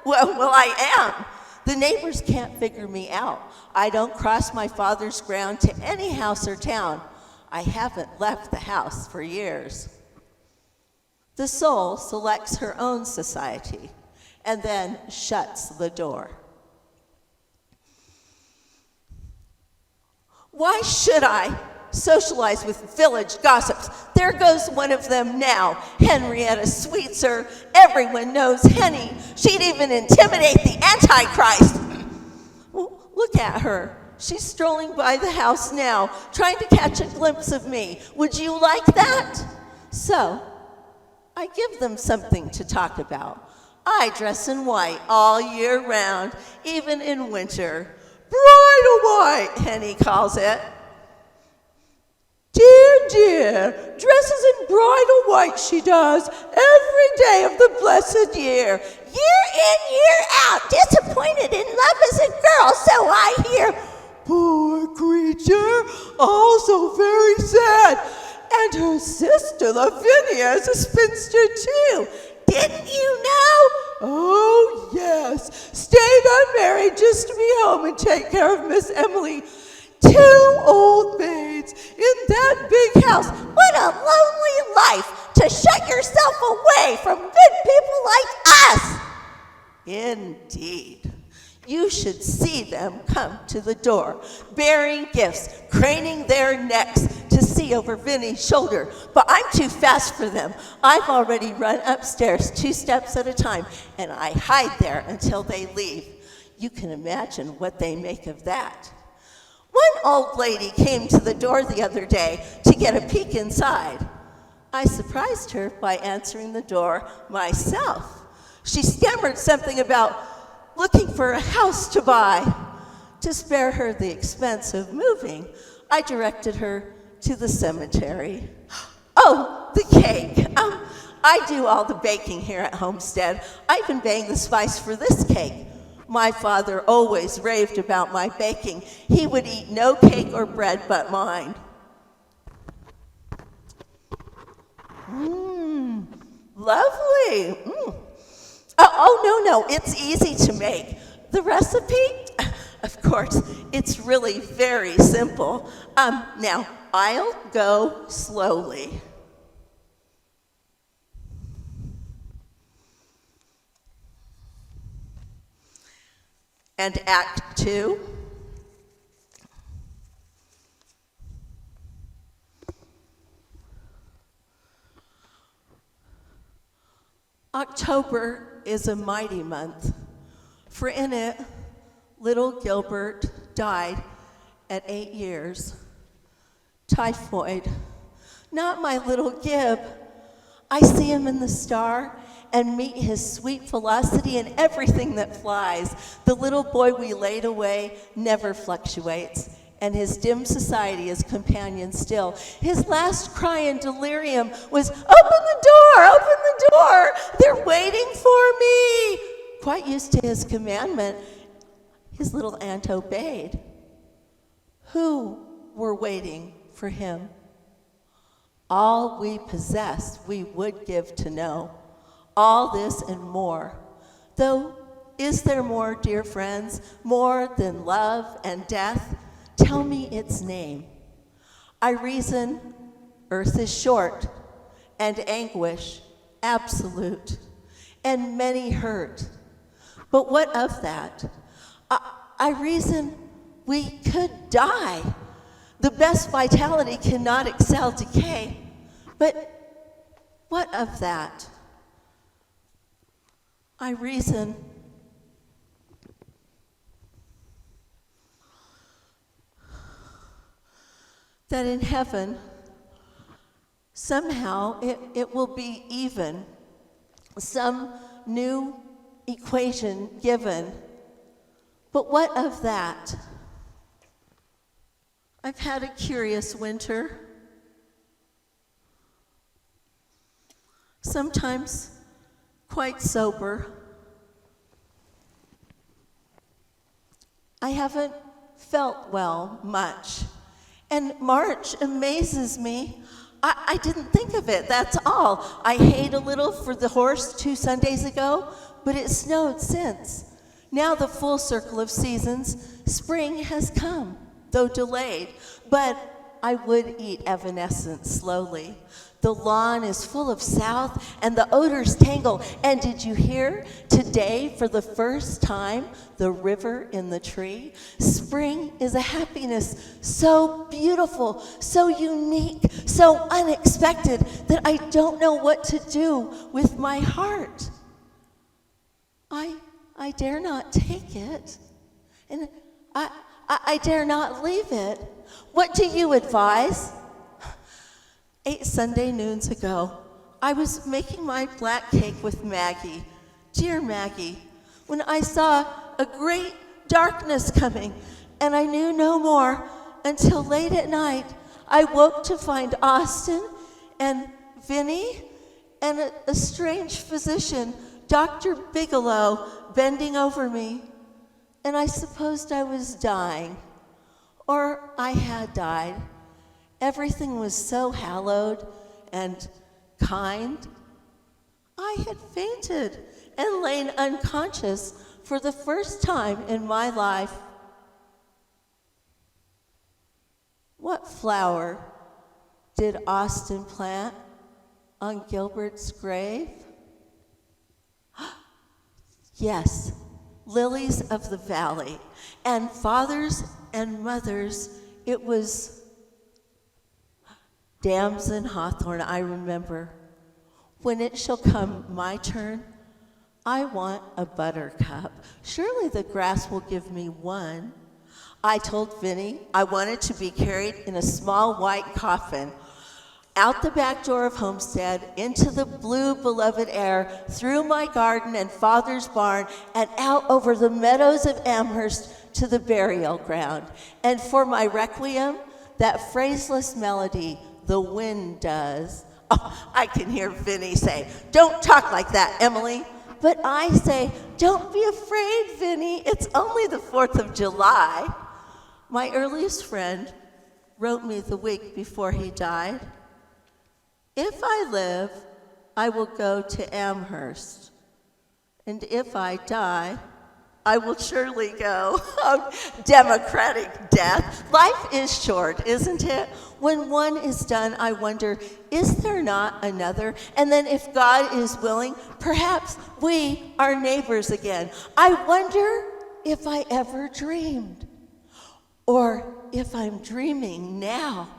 Well, I am. The neighbors can't figure me out. I don't cross my father's ground to any house or town. I haven't left the house for years. The soul selects her own society and then shuts the door. Why should I socialize with village gossips? There goes one of them now, Henrietta Sweetser. Everyone knows Henny. She'd even intimidate the Antichrist. Well, look at her. She's strolling by the house now, trying to catch a glimpse of me. Would you like that? So, I give them something to talk about. I dress in white all year round, even in winter. Bridal white, Henny calls it. Dear, dresses in bridal white she does every day of the blessed year. Year in, year out, disappointed in love as a girl, so I hear. Poor creature, also very sad. And her sister Lavinia is a spinster too. Didn't you know? Oh, yes. Stayed unmarried just to be home and take care of Miss Emily. 2 old maids in that big house. What a lonely life to shut yourself away from good people like us. Indeed. You should see them come to the door, bearing gifts, craning their necks to see over Vinny's shoulder. But I'm too fast for them. I've already run upstairs 2 steps at a time, and I hide there until they leave. You can imagine what they make of that. One old lady came to the door the other day to get a peek inside. I surprised her by answering the door myself. She stammered something about looking for a house to buy. To spare her the expense of moving, I directed her to the cemetery. Oh, the cake. I do all the baking here at Homestead. I've been baying the spice for this cake. My father always raved about my baking. He would eat no cake or bread but mine. Lovely. Oh, no, it's easy to make. The recipe? Of course, it's really very simple. Now, I'll go slowly. And Act 2. October is a mighty month, for in it, little Gilbert died at 8 years. Typhoid. Not my little Gib. I see him in the star and meet his sweet velocity in everything that flies. The little boy we laid away never fluctuates. and his dim society his companion still. His last cry in delirium was, "Open the door, open the door, they're waiting for me." Quite used to his commandment, his little aunt obeyed. Who were waiting for him? All we possess we would give to know. All this and more. Though, is there more, dear friends, more than love and death? Tell me its name. I reason, earth is short, and anguish absolute, and many hurt. But what of that? I reason we could die. The best vitality cannot excel decay. But what of that? I reason that in heaven, somehow it will be even, some new equation given. But what of that? I've had a curious winter. Sometimes quite sober. I haven't felt well much. And March amazes me. I didn't think of it, that's all. I hayed a little for the horse 2 Sundays ago, but it snowed since. Now the full circle of seasons, spring has come, though delayed, but I would eat evanescence slowly. The lawn is full of south, and the odors tangle. And did you hear today, for the first time, the river in the tree? Spring is a happiness so beautiful, so unique, so unexpected that I don't know what to do with my heart. I dare not take it, and I dare not leave it. What do you advise? 8 Sunday noons ago, I was making my black cake with Maggie, dear Maggie, when I saw a great darkness coming, and I knew no more until late at night. I woke to find Austin and Vinny and a strange physician, Dr. Biglow, bending over me, and I supposed I was dying, or I had died. Everything was so hallowed and kind. I had fainted and lain unconscious for the first time in my life. What flower did Austin plant on Gilbert's grave? Yes, lilies of the valley. And fathers and mothers, it was damson hawthorn, I remember. When it shall come my turn, I want a buttercup. Surely the grass will give me one. I told Vinny I wanted to be carried in a small white coffin out the back door of Homestead, into the blue beloved air, through my garden and father's barn, and out over the meadows of Amherst to the burial ground. And for my requiem, that phraseless melody, the wind does. Oh, I can hear Vinny say, "Don't talk like that, Emily." But I say, "Don't be afraid, Vinny. It's only the 4th of July. My earliest friend wrote me the week before he died. If I live, I will go to Amherst. And if I die, I will surely go. Oh, democratic death. Life is short, isn't it? When one is done, I wonder, is there not another? And then if God is willing, perhaps we are neighbors again. I wonder if I ever dreamed, or if I'm dreaming now.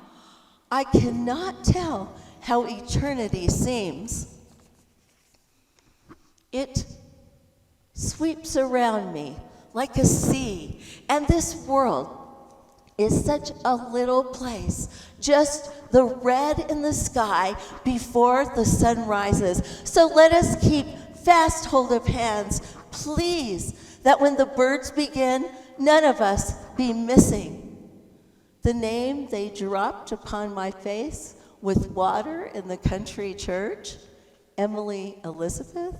I cannot tell how eternity seems. It sweeps around me like a sea, and this world is such a little place, just the red in the sky before the sun rises. So let us keep fast hold of hands, please, that when the birds begin, none of us be missing. The name they dropped upon my face with water in the country church, Emily Elizabeth,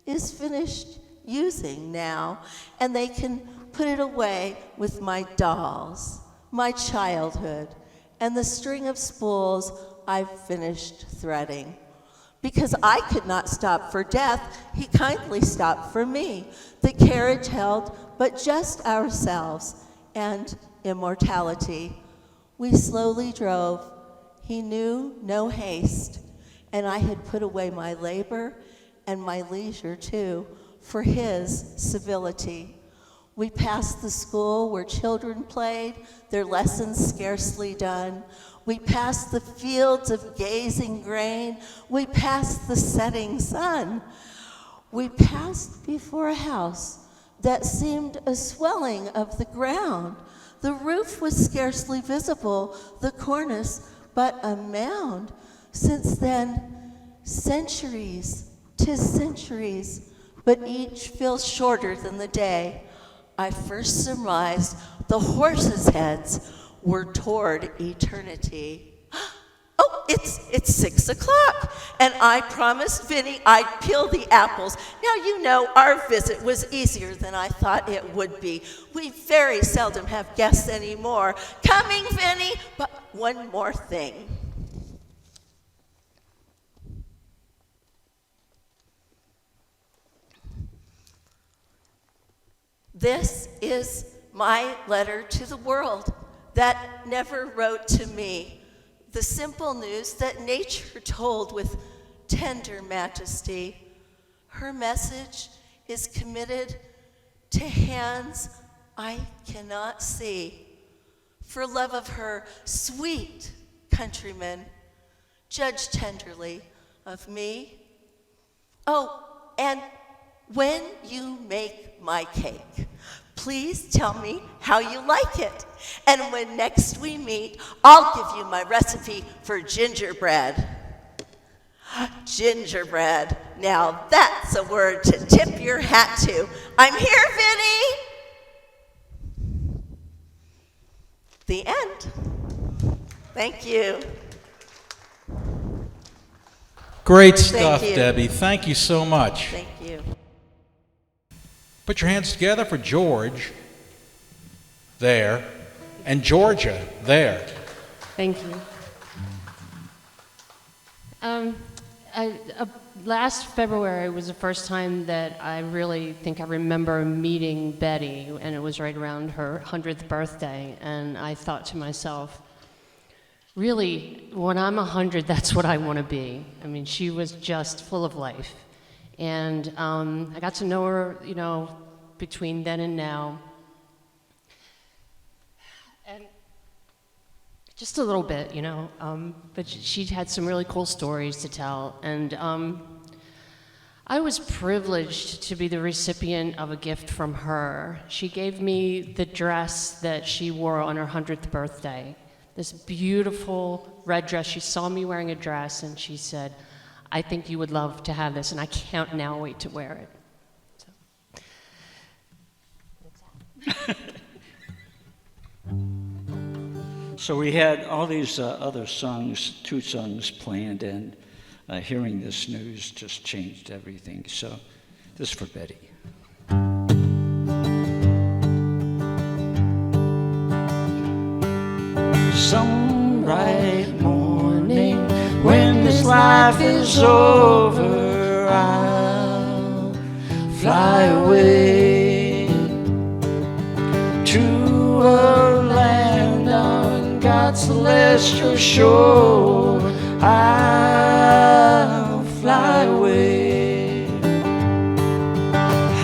is finished using now, and they can put it away with my dolls, my childhood, and the string of spools I've finished threading. Because I could not stop for death, he kindly stopped for me. The carriage held but just ourselves and immortality. We slowly drove. He knew no haste, and I had put away my labor and my leisure too for his civility. We passed the school where children played, their lessons scarcely done. We passed the fields of gazing grain. We passed the setting sun. We passed before a house that seemed a swelling of the ground. The roof was scarcely visible, the cornice but a mound. Since then, centuries, 'tis centuries, but each feels shorter than the day. I first surmised the horses' heads were toward eternity. Oh, it's 6 o'clock, and I promised Vinny I'd peel the apples. Now, you know, our visit was easier than I thought it would be. We very seldom have guests anymore. Coming, Vinny, but one more thing. This is my letter to the world that never wrote to me. The simple news that nature told with tender majesty. Her message is committed to hands I cannot see. For love of her sweet countrymen, judge tenderly of me. Oh, and when you make my cake, please tell me how you like it. And when next we meet, I'll give you my recipe for gingerbread. Gingerbread. Now that's a word to tip your hat to. I'm here, Vinny. The end. Thank you. Great stuff, you. Debbie. Thank you so much. Thank you. Put your hands together for George, there, and Georgia, there. Thank you. Last February was the first time that I really think I remember meeting Betty, and it was right around her 100th birthday, and I thought to myself, really, when I'm 100, that's what I want to be. I mean, she was just full of life. And I got to know her, you know, between then and now. And just a little bit, you know, but she had some really cool stories to tell. And I was privileged to be the recipient of a gift from her. She gave me the dress that she wore on her 100th birthday, this beautiful red dress. She saw me wearing a dress, and she said, I think you would love to have this, and I can't now wait to wear it. So we had all these other songs, 2 songs planned, and hearing this news just changed everything. So this is for Betty. Some bright morning, when this life is over, I'll fly away to a land on God's celestial shore. I'll fly away.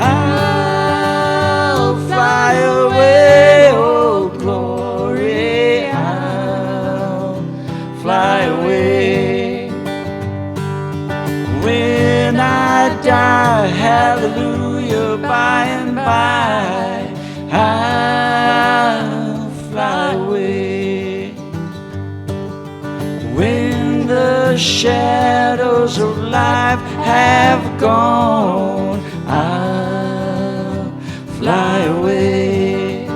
I'll fly away, oh glory. I'll fly away. When I die, hallelujah, by and by, I'll fly away. When the shadows of life have gone, I'll fly away.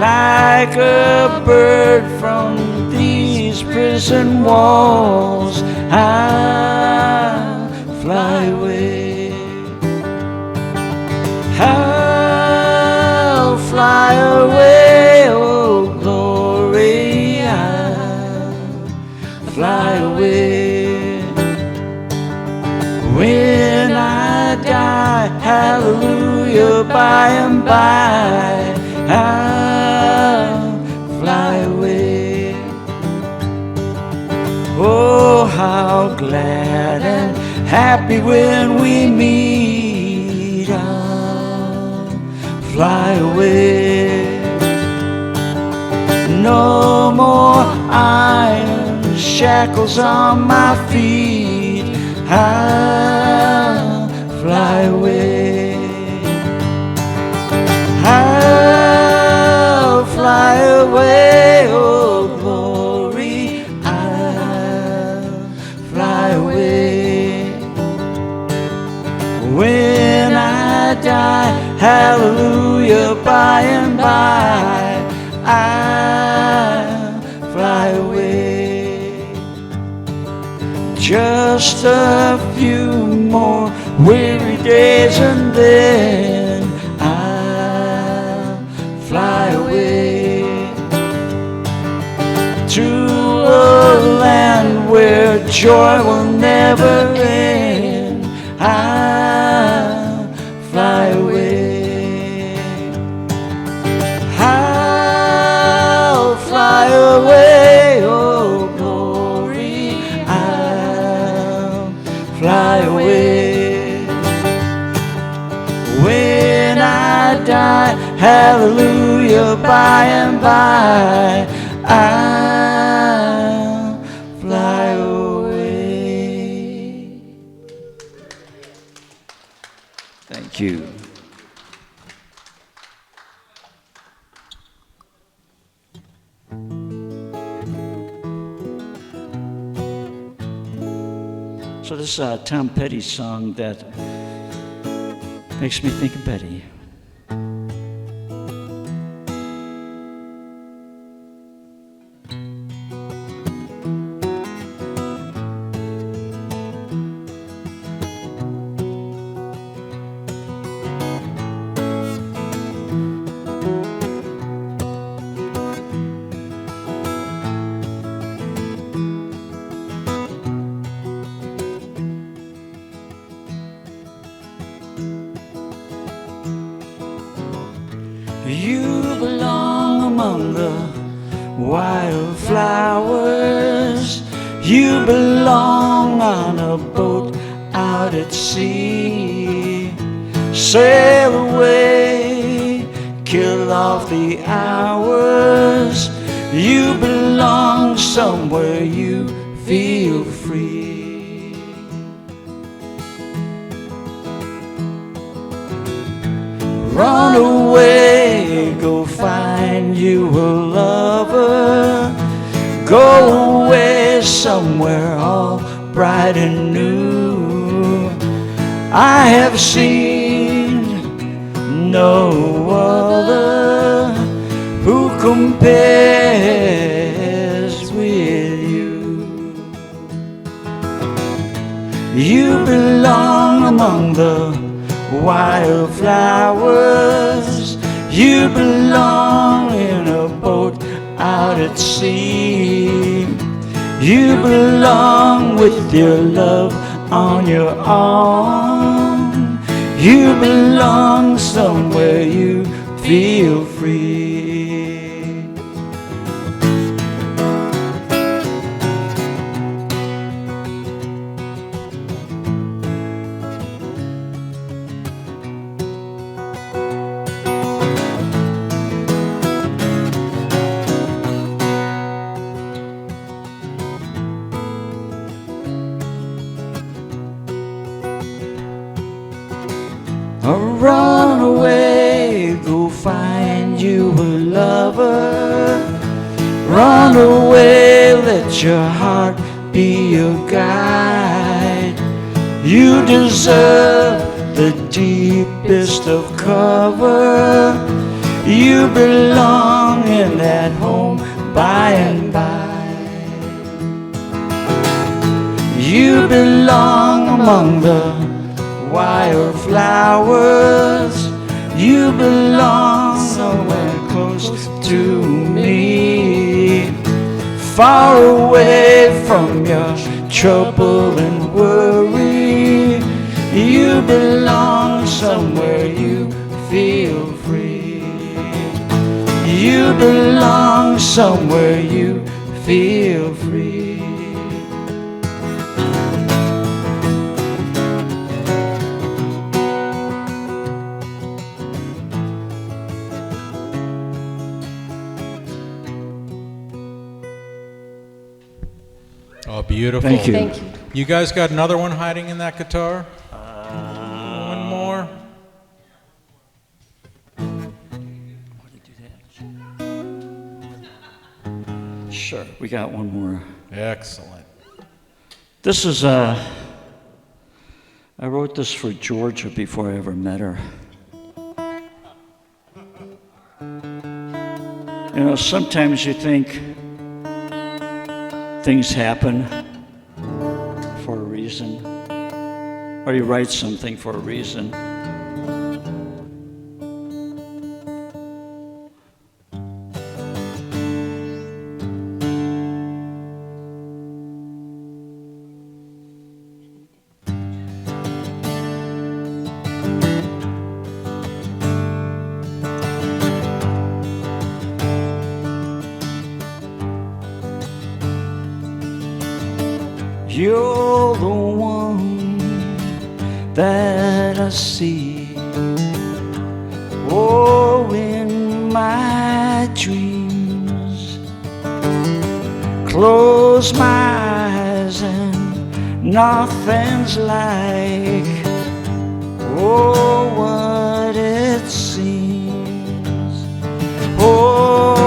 like a bird from these prison walls. I'll fly away. I'll fly away, oh glory, I'll fly away. When I die, hallelujah, by and by, I'll fly away. Oh, how glad and happy when we meet, I'll fly away. No more iron shackles on my feet, I'll fly away. I'll fly away, oh glory, I'll fly away. When I die, hallelujah, by and by, I'll fly away. Just a few more weary days and then I'll fly away to a land where joy will never end. I'll fly away. I'll fly away, oh glory, I'll fly away. When I die, hallelujah, by and by, I'll fly away. Thank you. So this is a Tom Petty song that makes me think of Betty. You belong among the wildflowers. You belong on a boat out at sea. Sail away, kill off the hours. You belong somewhere you feel free. Run away, go find you a lover. Go away somewhere all bright and new. I have seen no other who compares with you. You belong among the wildflowers. You belong in a boat out at sea. You belong with your love on your arm. You belong somewhere you feel free. Run away, go find you a lover. Run away, let your heart be your guide. You deserve the deepest of cover. You belong in that home by and by. You belong among the wildflowers. You belong somewhere close to me, far away from your trouble and worry. You belong somewhere you feel free. You belong somewhere you feel free. Oh, beautiful. Thank you. Thank you. You guys got another one hiding in that guitar? One more? Sure, we got one more. Excellent. This is, I wrote this for Georgia before I ever met her. You know, sometimes you think things happen for a reason, or you write something for a reason. You're the one that I see, oh, in my dreams. Close my eyes and nothing's like, oh, what it seems. Oh,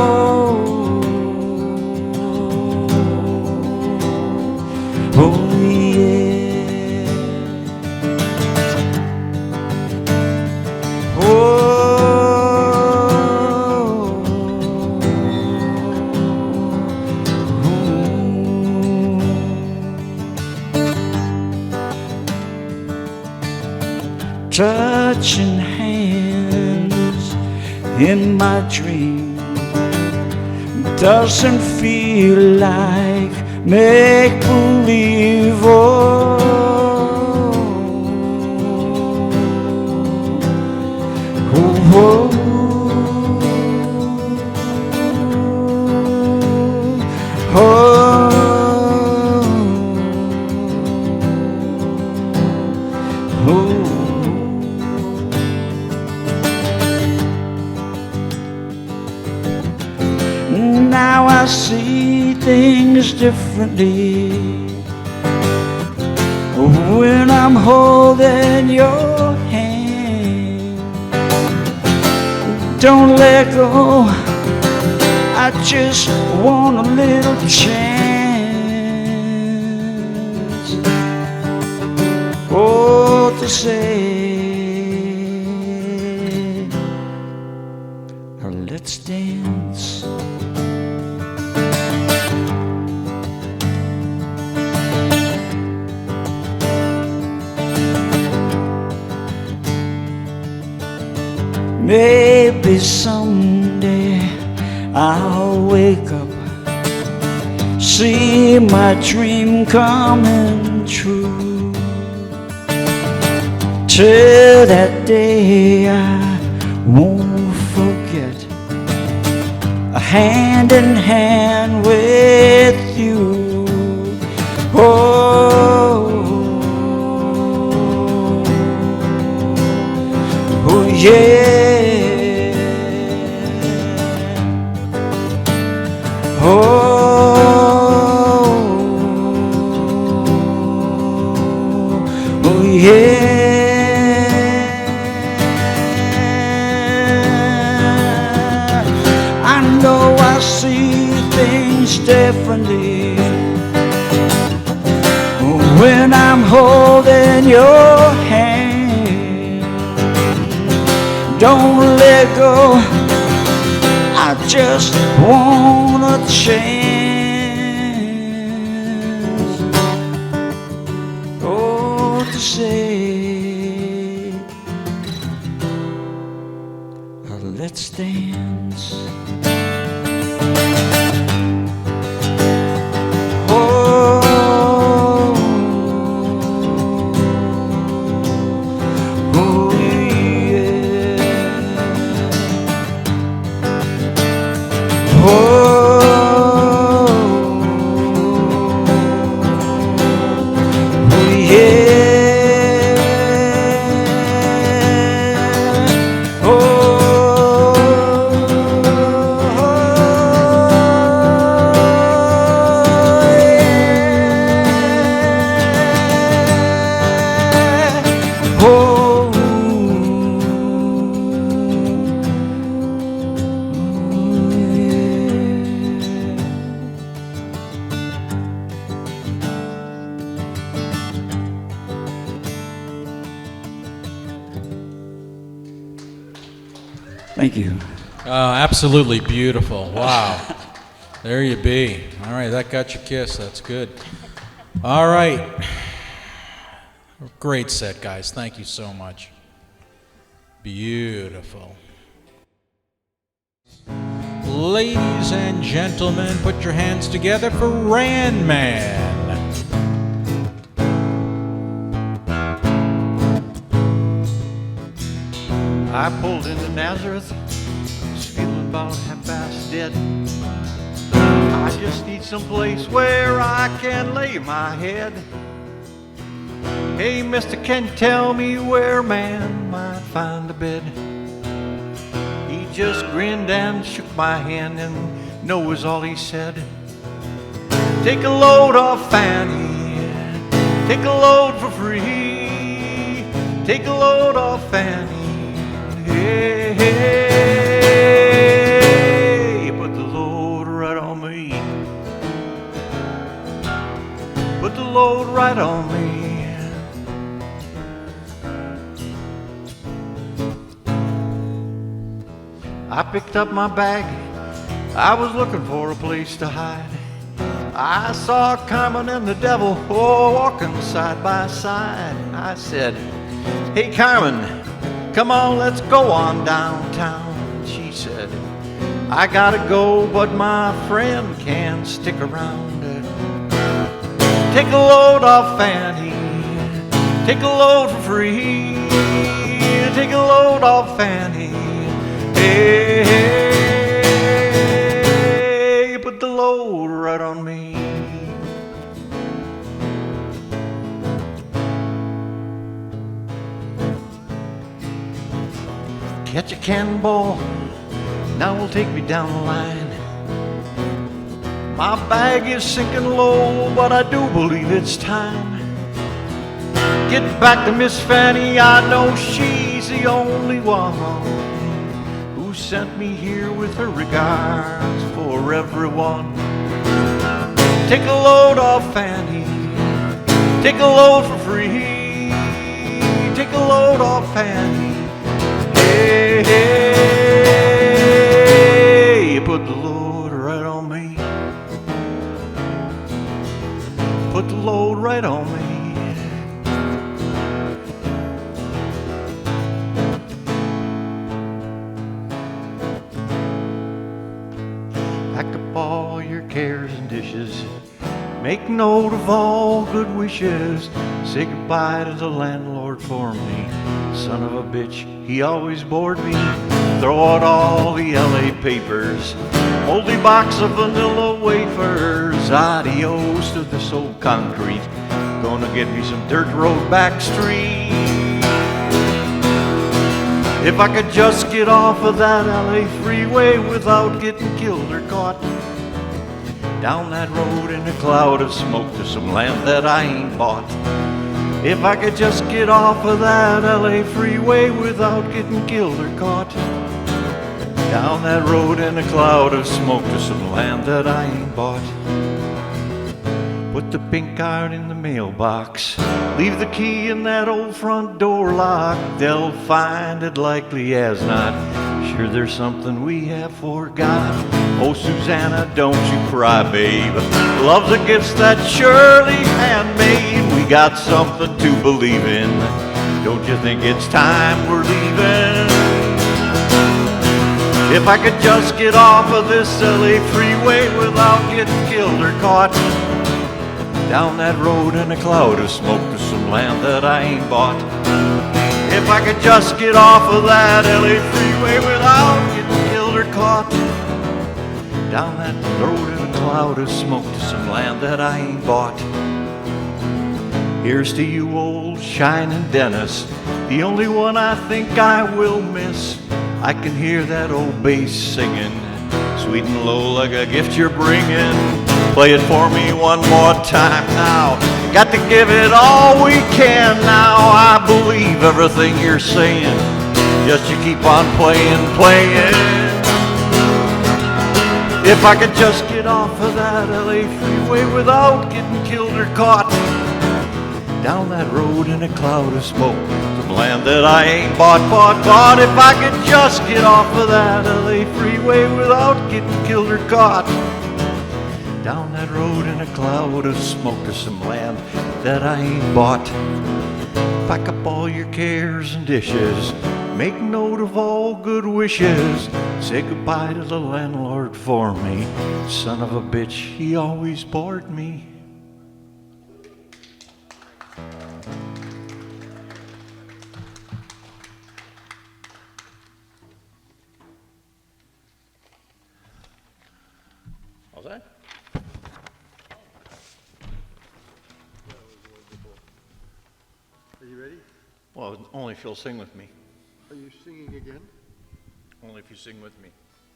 yeah. Touching hands in my dream doesn't feel like make-believe. Oh, oh, oh, oh, oh. Now I see things differently when I'm holding your hand. Don't let go, I just want a little chance, oh, to say, now let's dance. Maybe someday I'll wake up, see my dream coming true. Till that day I won't forget, a hand in hand with you. Oh, oh yeah. Oh, yeah. I know I see things differently when I'm holding your hand. Don't let go, I just want a chance, oh, to say, let's dance. Thank you. Absolutely beautiful. Wow. There you be. All right, that got your kiss. That's good. All right. Great set, guys. Thank you so much. Beautiful. Ladies and gentlemen, put your hands together for Ran Man. I pulled into Nazareth, was feeling about half-past dead. I just need some place where I can lay my head. Hey, mister, can you tell me where man might find a bed? He just grinned and shook my hand, and no was all he said. Take a load off Fanny, take a load for free. Take a load off Fanny. Hey, hey, put the load right on me. Put the load right on me. I picked up my bag. I was looking for a place to hide. I saw Carmen and the devil, oh, walking side by side. I said, hey, Carmen, come on, let's go on downtown. She said, I gotta go, but my friend can stick around. Take a load off Fanny, take a load for free. Take a load off Fanny. Hey, hey, put the load right on me. Catch a cannonball, now will take me down the line. My bag is sinking low, but I do believe it's time. Get back to Miss Fanny, I know she's the only one who sent me here with her regards for everyone. Take a load off Fanny, take a load for free. Take a load off Fanny. Hey, hey, put the load right on me. Put the load right on me. Pack up all your cares and dishes. Make note of all good wishes. Say goodbye to the landlord for me. Son of a bitch, he always bored me. Throw out all the LA papers. Moldy box of vanilla wafers. Adios to this old concrete. Gonna get me some dirt road back street. If I could just get off of that LA freeway without getting killed or caught. Down that road in a cloud of smoke to some land that I ain't bought. If I could just get off of that LA freeway without getting killed or caught. Down that road in a cloud of smoke to some land that I ain't bought. Put the pink card in the mailbox. Leave the key in that old front door lock. They'll find it likely as not. Sure, there's something we have forgot. Oh, Susanna, don't you cry, babe. Love's a gift that surely handmade. We got something to believe in. Don't you think it's time we're leaving? If I could just get off of this LA freeway without getting killed or caught, down that road in a cloud of smoke to some land that I ain't bought. If I could just get off of that LA freeway without getting killed or caught, down that road in a cloud of smoke to some land that I ain't bought. Here's to you, old shining Dennis, the only one I think I will miss. I can hear that old bass singing, sweet and low like a gift you're bringing. Play it for me one more time now. Got to give it all we can now. I believe everything you're saying, just you keep on playing, playing. If I could just get off of that LA freeway without getting killed or caught, down that road in a cloud of smoke, some land that I ain't bought. If I could just get off of that LA freeway without getting killed or caught, down that road in a cloud of smoke to some land that I ain't bought. Pack up all your cares and dishes, make note of all good wishes. Say goodbye to the landlord for me. Son of a bitch, he always bored me. How's that? Are you ready? Well, only if you'll sing with me. Are you singing again? Only if you sing with me.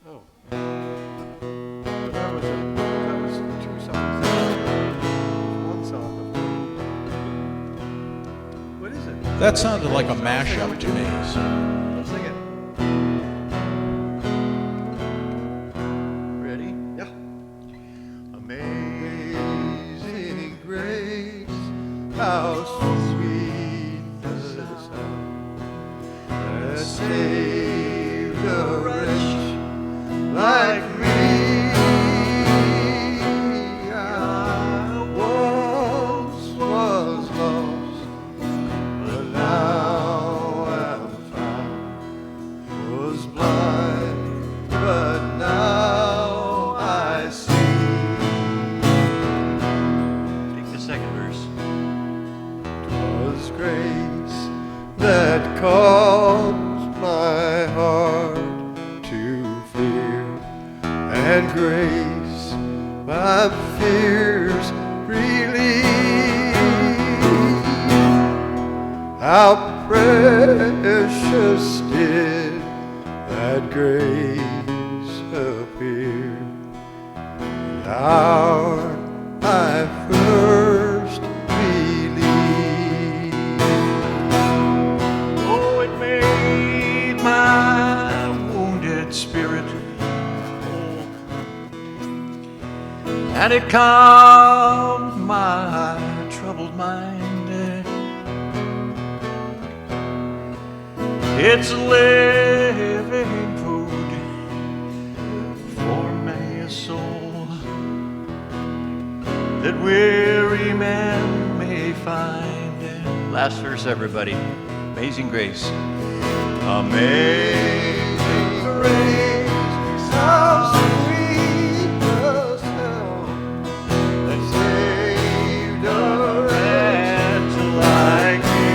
Oh. That was two songs. One song. What is it? That sounded like a mashup to me. Sing it. Ready? Yeah. Amazing grace, how sweet the sound that saved a wretch like me. I once was lost, but now am found. Was blind, but now I see. Take the second verse. 'Twas grace that caused my heart to fear, and grace my fears relieved. How precious did that grace appear, the hour I first believed. Oh, it made my wounded spirit whole, and it calmed my troubled mind. It's living food for many a soul that weary man may find. Last verse, everybody. Amazing grace. Amazing Grace, how sweet the sound that saved a wretch like me.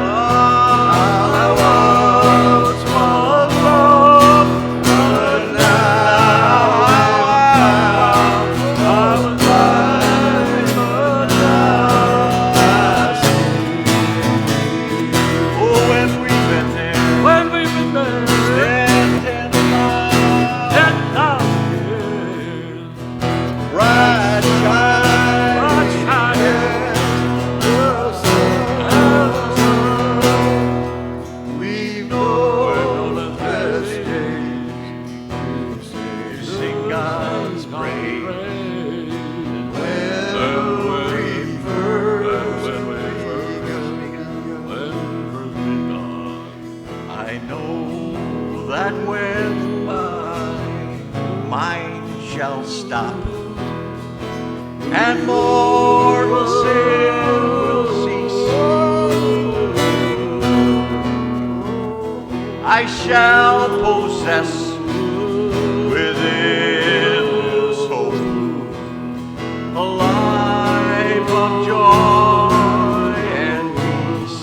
I once was lost, but now I'm found. I was blind, but now I see. Oh, when we've been there, standing by mind shall stop, and mortal sin will cease. I shall possess within this hope a life of joy and peace.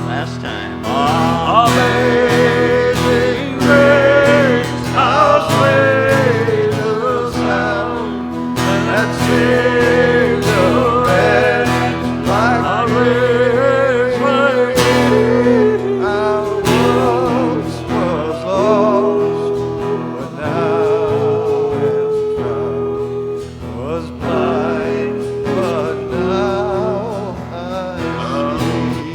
Last time. Amazing grace, how sweet the sound that sings a wretch like me. I once was lost, but now am found. Was blind, but now I see.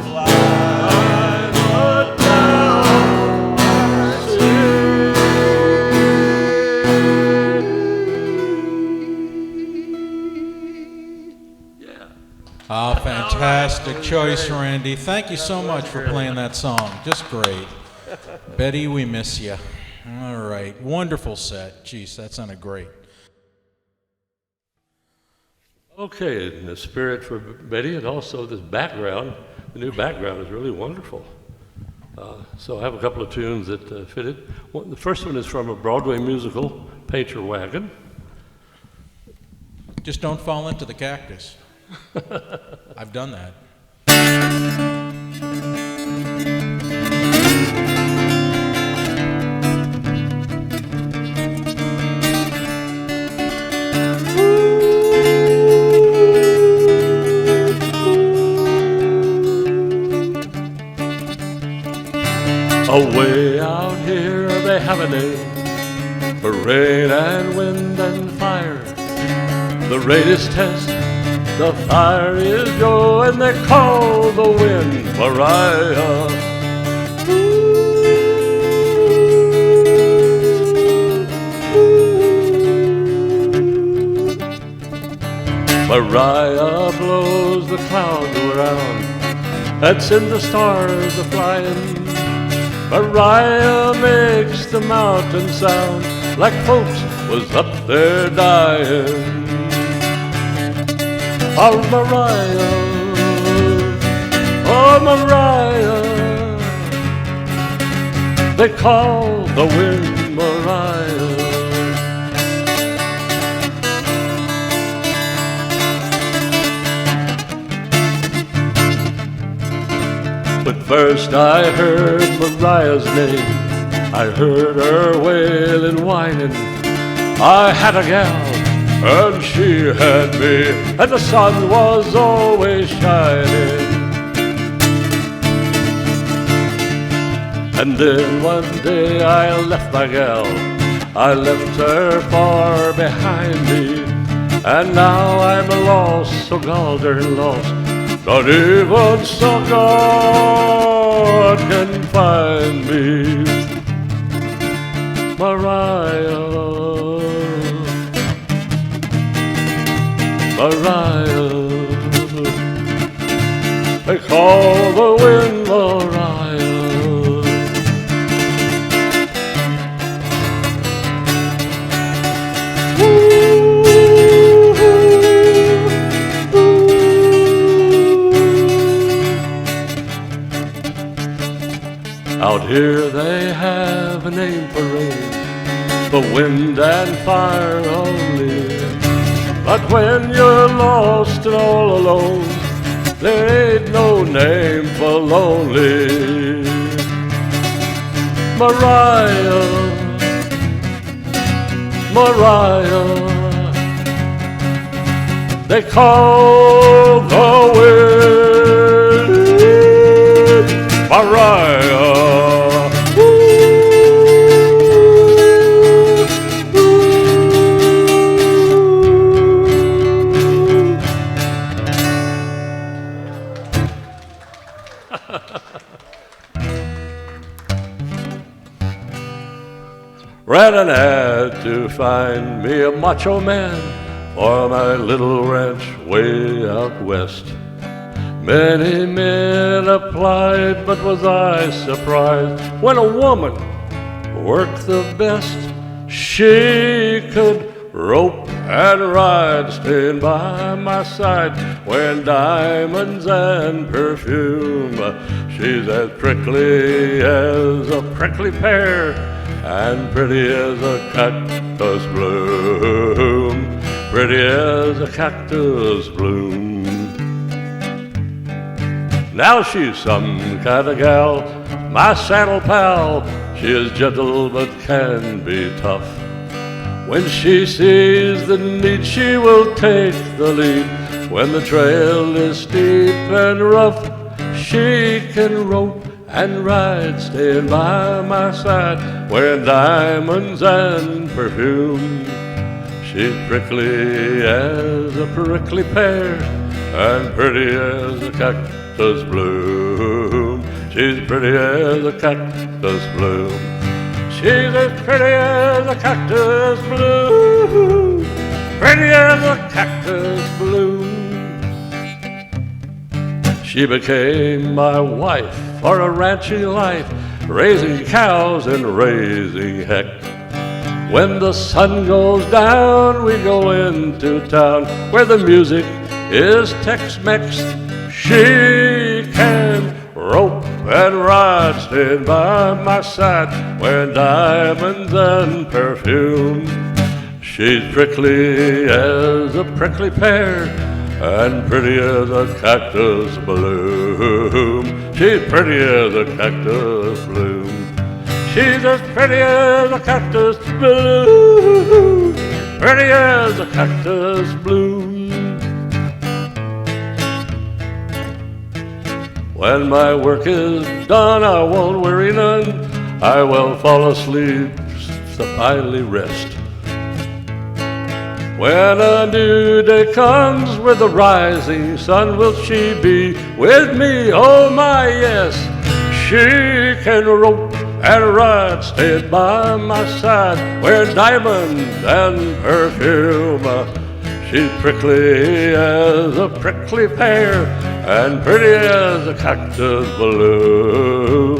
Blind, but now I Ah, fantastic choice, Randy. Thank you so much for playing that song. Just great. Betty, we miss you. All right. Wonderful set. Jeez, that sounded great. Okay, in the spirit for Betty and also this background, the new background is really wonderful. So I have a couple of tunes that fit it. The first one is from a Broadway musical, Paint Your Wagon. Just don't fall into the cactus. I've done that. Away out here they have a name for rain and wind and fire. The rain is test, the fire is Joe, and they call the wind Mariah. Mariah blows the clouds around and sends the stars a-flying. Mariah makes the mountain sound like folks was up there dying. Oh, Mariah, oh, Mariah, they call the wind Mariah. But first I heard Mariah's name, I heard her wailing, whining. I had a gal, and she had me, and the sun was always shining. And then one day I left my gal, I left her far behind me, and now I'm lost, so gone darn lost. Not even so God can find me. Mariah, Mariah, they call the wind Mariah. Out here they have a name for rain, for wind and fire only. But when you're lost and all alone, there ain't no name for lonely. Mariah, Mariah, they call the wind Mariah. Brennan had to find me a macho man for my little ranch way out west. Many men applied, but was I surprised when a woman work the best she could. Rope and ride, staying by my side, wearing diamonds and perfume. She's as prickly as a prickly pear, and pretty as a cactus bloom. Pretty as a cactus bloom. Now she's some kind of gal, my saddle pal. She is gentle but can be tough. When she sees the need, she will take the lead. When the trail is steep and rough, she can rope and ride, staying by my side, wearing diamonds and perfume. She's prickly as a prickly pear, and pretty as a cactus bloom. She's pretty as a cactus bloom. She's as pretty as a cactus bloom, pretty as a cactus bloom. She became my wife for a ranching life, raising cows and raising heck. When the sun goes down, we go into town where the music is Tex-Mex. She can rope and ride, staying by my side, wearing diamonds and perfume. She's prickly as a prickly pear, and pretty as a cactus bloom. She's pretty as a cactus bloom. She's as pretty as a cactus bloom, pretty as a cactus bloom. When my work is done, I won't worry none. I will fall asleep, so finally rest. When a new day comes with the rising sun, will she be with me? Oh my, yes. She can rope and ride, staying by my side, wear diamonds and perfume. She's prickly as a prickly pear, and pretty as a cactus bloom.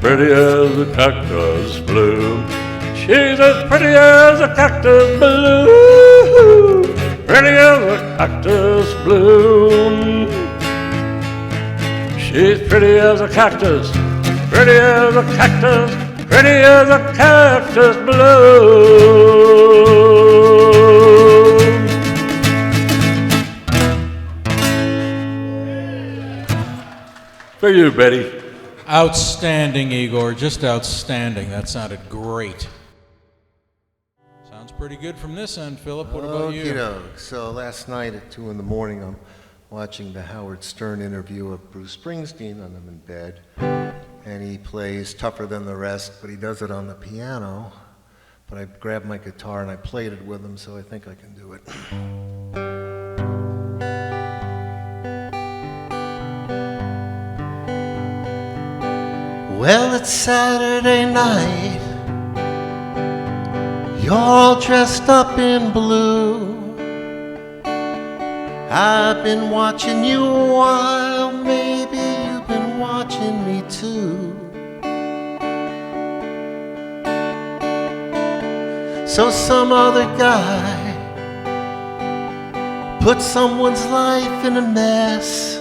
Pretty as a cactus bloom. She's as pretty as a cactus bloom, pretty as a cactus bloom. She's pretty as a cactus, pretty as a cactus, pretty as a cactus bloom. For you, Betty. Outstanding, Igor. Just outstanding. That sounded great. Sounds pretty good from this end, Phillip. What about you? Okey-doke. So last night at 2 in the morning, I'm watching the Howard Stern interview of Bruce Springsteen, and I'm in bed. And he plays Tougher Than the Rest, but he does it on the piano. But I grabbed my guitar and I played it with him, so I think I can do it. Well, it's Saturday night. You're all dressed up in blue. I've been watching you a while, maybe you've been watching me too. So some other guy put someone's life in a mess.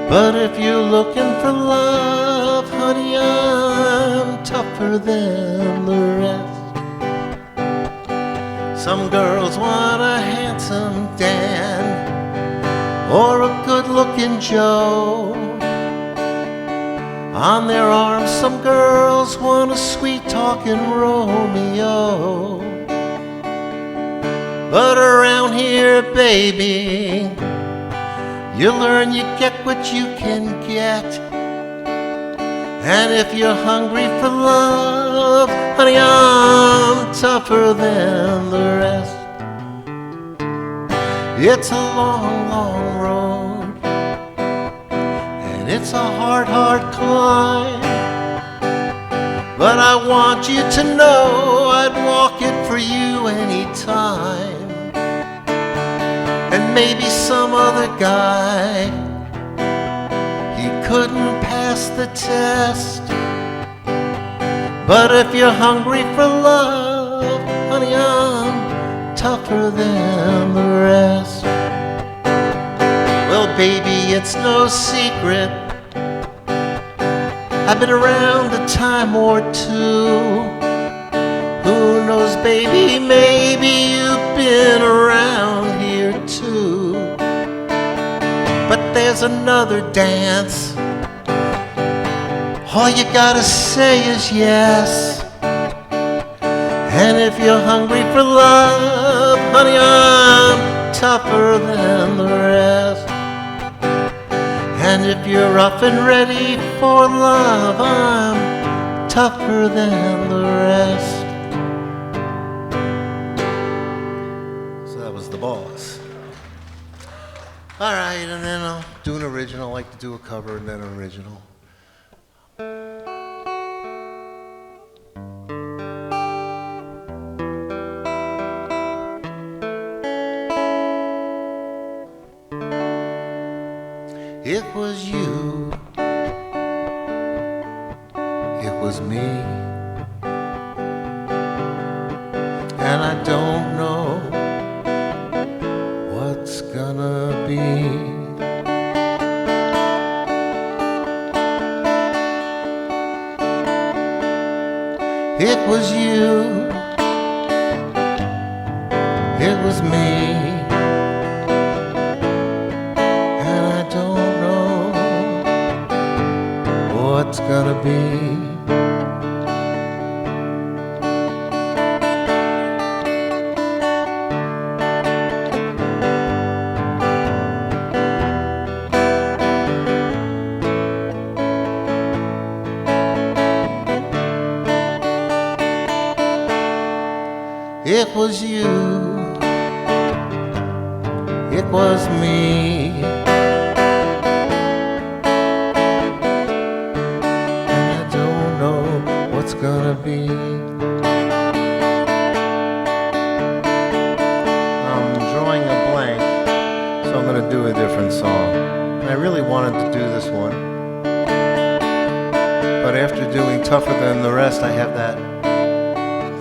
But if you're looking for love, honey, I'm tougher than the rest. Some girls want a handsome Dan or a good-looking Joe. On their arms, some girls want a sweet-talking Romeo. But around here, baby, you learn you get what you can get. And if you're hungry for love, honey, I'm tougher than the rest. It's a long, long road, and it's a hard, hard climb. But I want you to know I'd walk it for you anytime. And maybe some other guy, he couldn't pass the test. But if you're hungry for love, honey, I'm tougher than the rest. Well, baby, it's no secret, I've been around a time or two. Who knows, baby, maybe you've been around here too. But there's another dance, all you gotta say is yes. And if you're hungry for love, honey, I'm tougher than the rest. And if you're up and ready for love, I'm tougher than the rest. So that was The Boss. All right, and then I'll do an original. I like to do a cover and then an original. It was you, it was me, and I don't know what's gonna be. It was you, it was me, and I don't know what's gonna be. It was you, it was me, and I don't know what's gonna be. I'm drawing a blank, so I'm gonna do a different song. And I really wanted to do this one, but after doing Tougher Than the Rest, I have that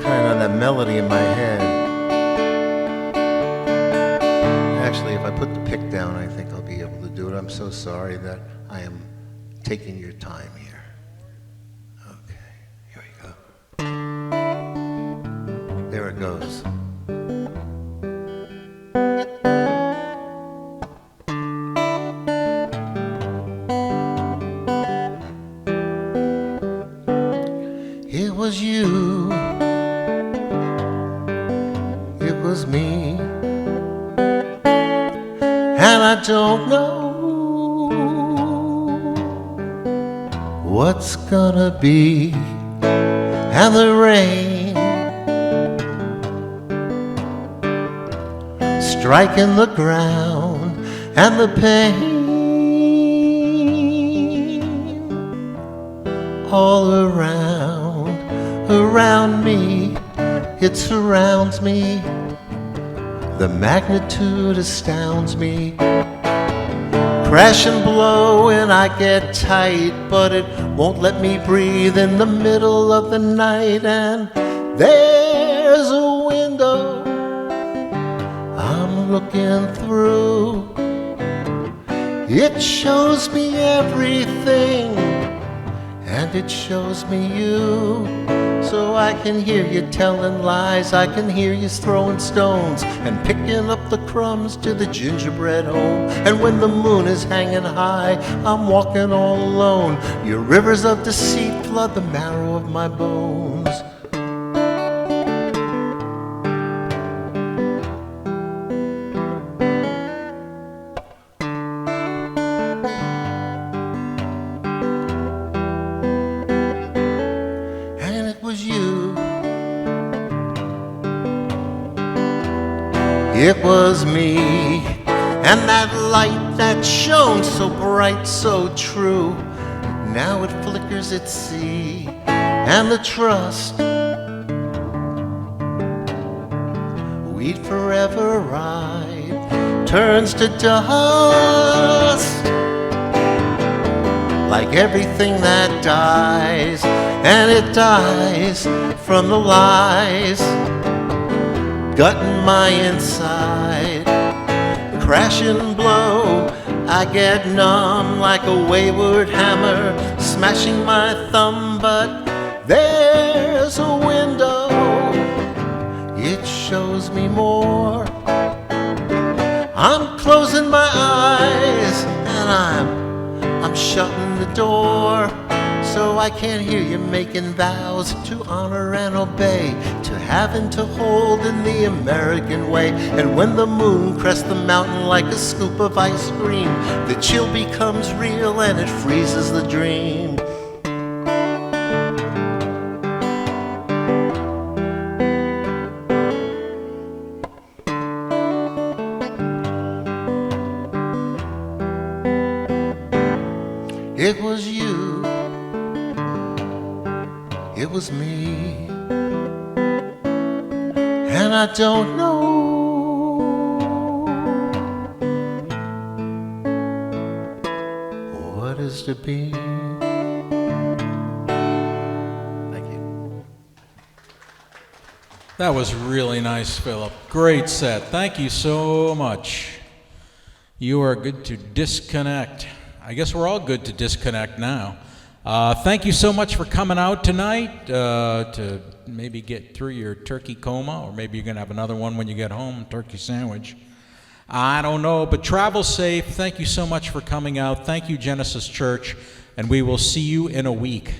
kind of that melody in my head. Actually, if I put the pick down, I think I'll be able to do it. I'm so sorry that I am taking your time here. Okay, here we go. There it goes. It was you, it was me, and I don't know what's gonna be. And the rain striking the ground, and the pain all around me, it surrounds me. The magnitude astounds me. Crash and blow and I get tight, but it won't let me breathe in the middle of the night. And there's a window I'm looking through. It shows me everything, and it shows me you. So I can hear you telling lies, I can hear you throwing stones and picking up the crumbs to the gingerbread home. And when the moon is hanging high, I'm walking all alone. Your rivers of deceit flood the marrow of my bones. It was me, and that light that shone so bright, so true, now it flickers at sea, and the trust we'd forever ride turns to dust, like everything that dies. and it dies from the lies gutting my inside. Crash and blow, I get numb like a wayward hammer, smashing my thumb, but there's a window, it shows me more. I'm closing my eyes and I'm shutting the door, so I can't hear you making vows to honor and obey, to have and to hold in the American way. And when the moon crests the mountain like a scoop of ice cream, the chill becomes real and it freezes the dream. It was you, it was me, and I don't know what is to be. Thank you. That was really nice, Phillip. Great set. Thank you so much. You are good to disconnect. I guess we're all good to disconnect now. Thank you so much for coming out tonight to maybe get through your turkey coma, or maybe you're going to have another one when you get home, turkey sandwich. I don't know, but travel safe. Thank you so much for coming out. Thank you, Genesis Church, and we will see you in a week.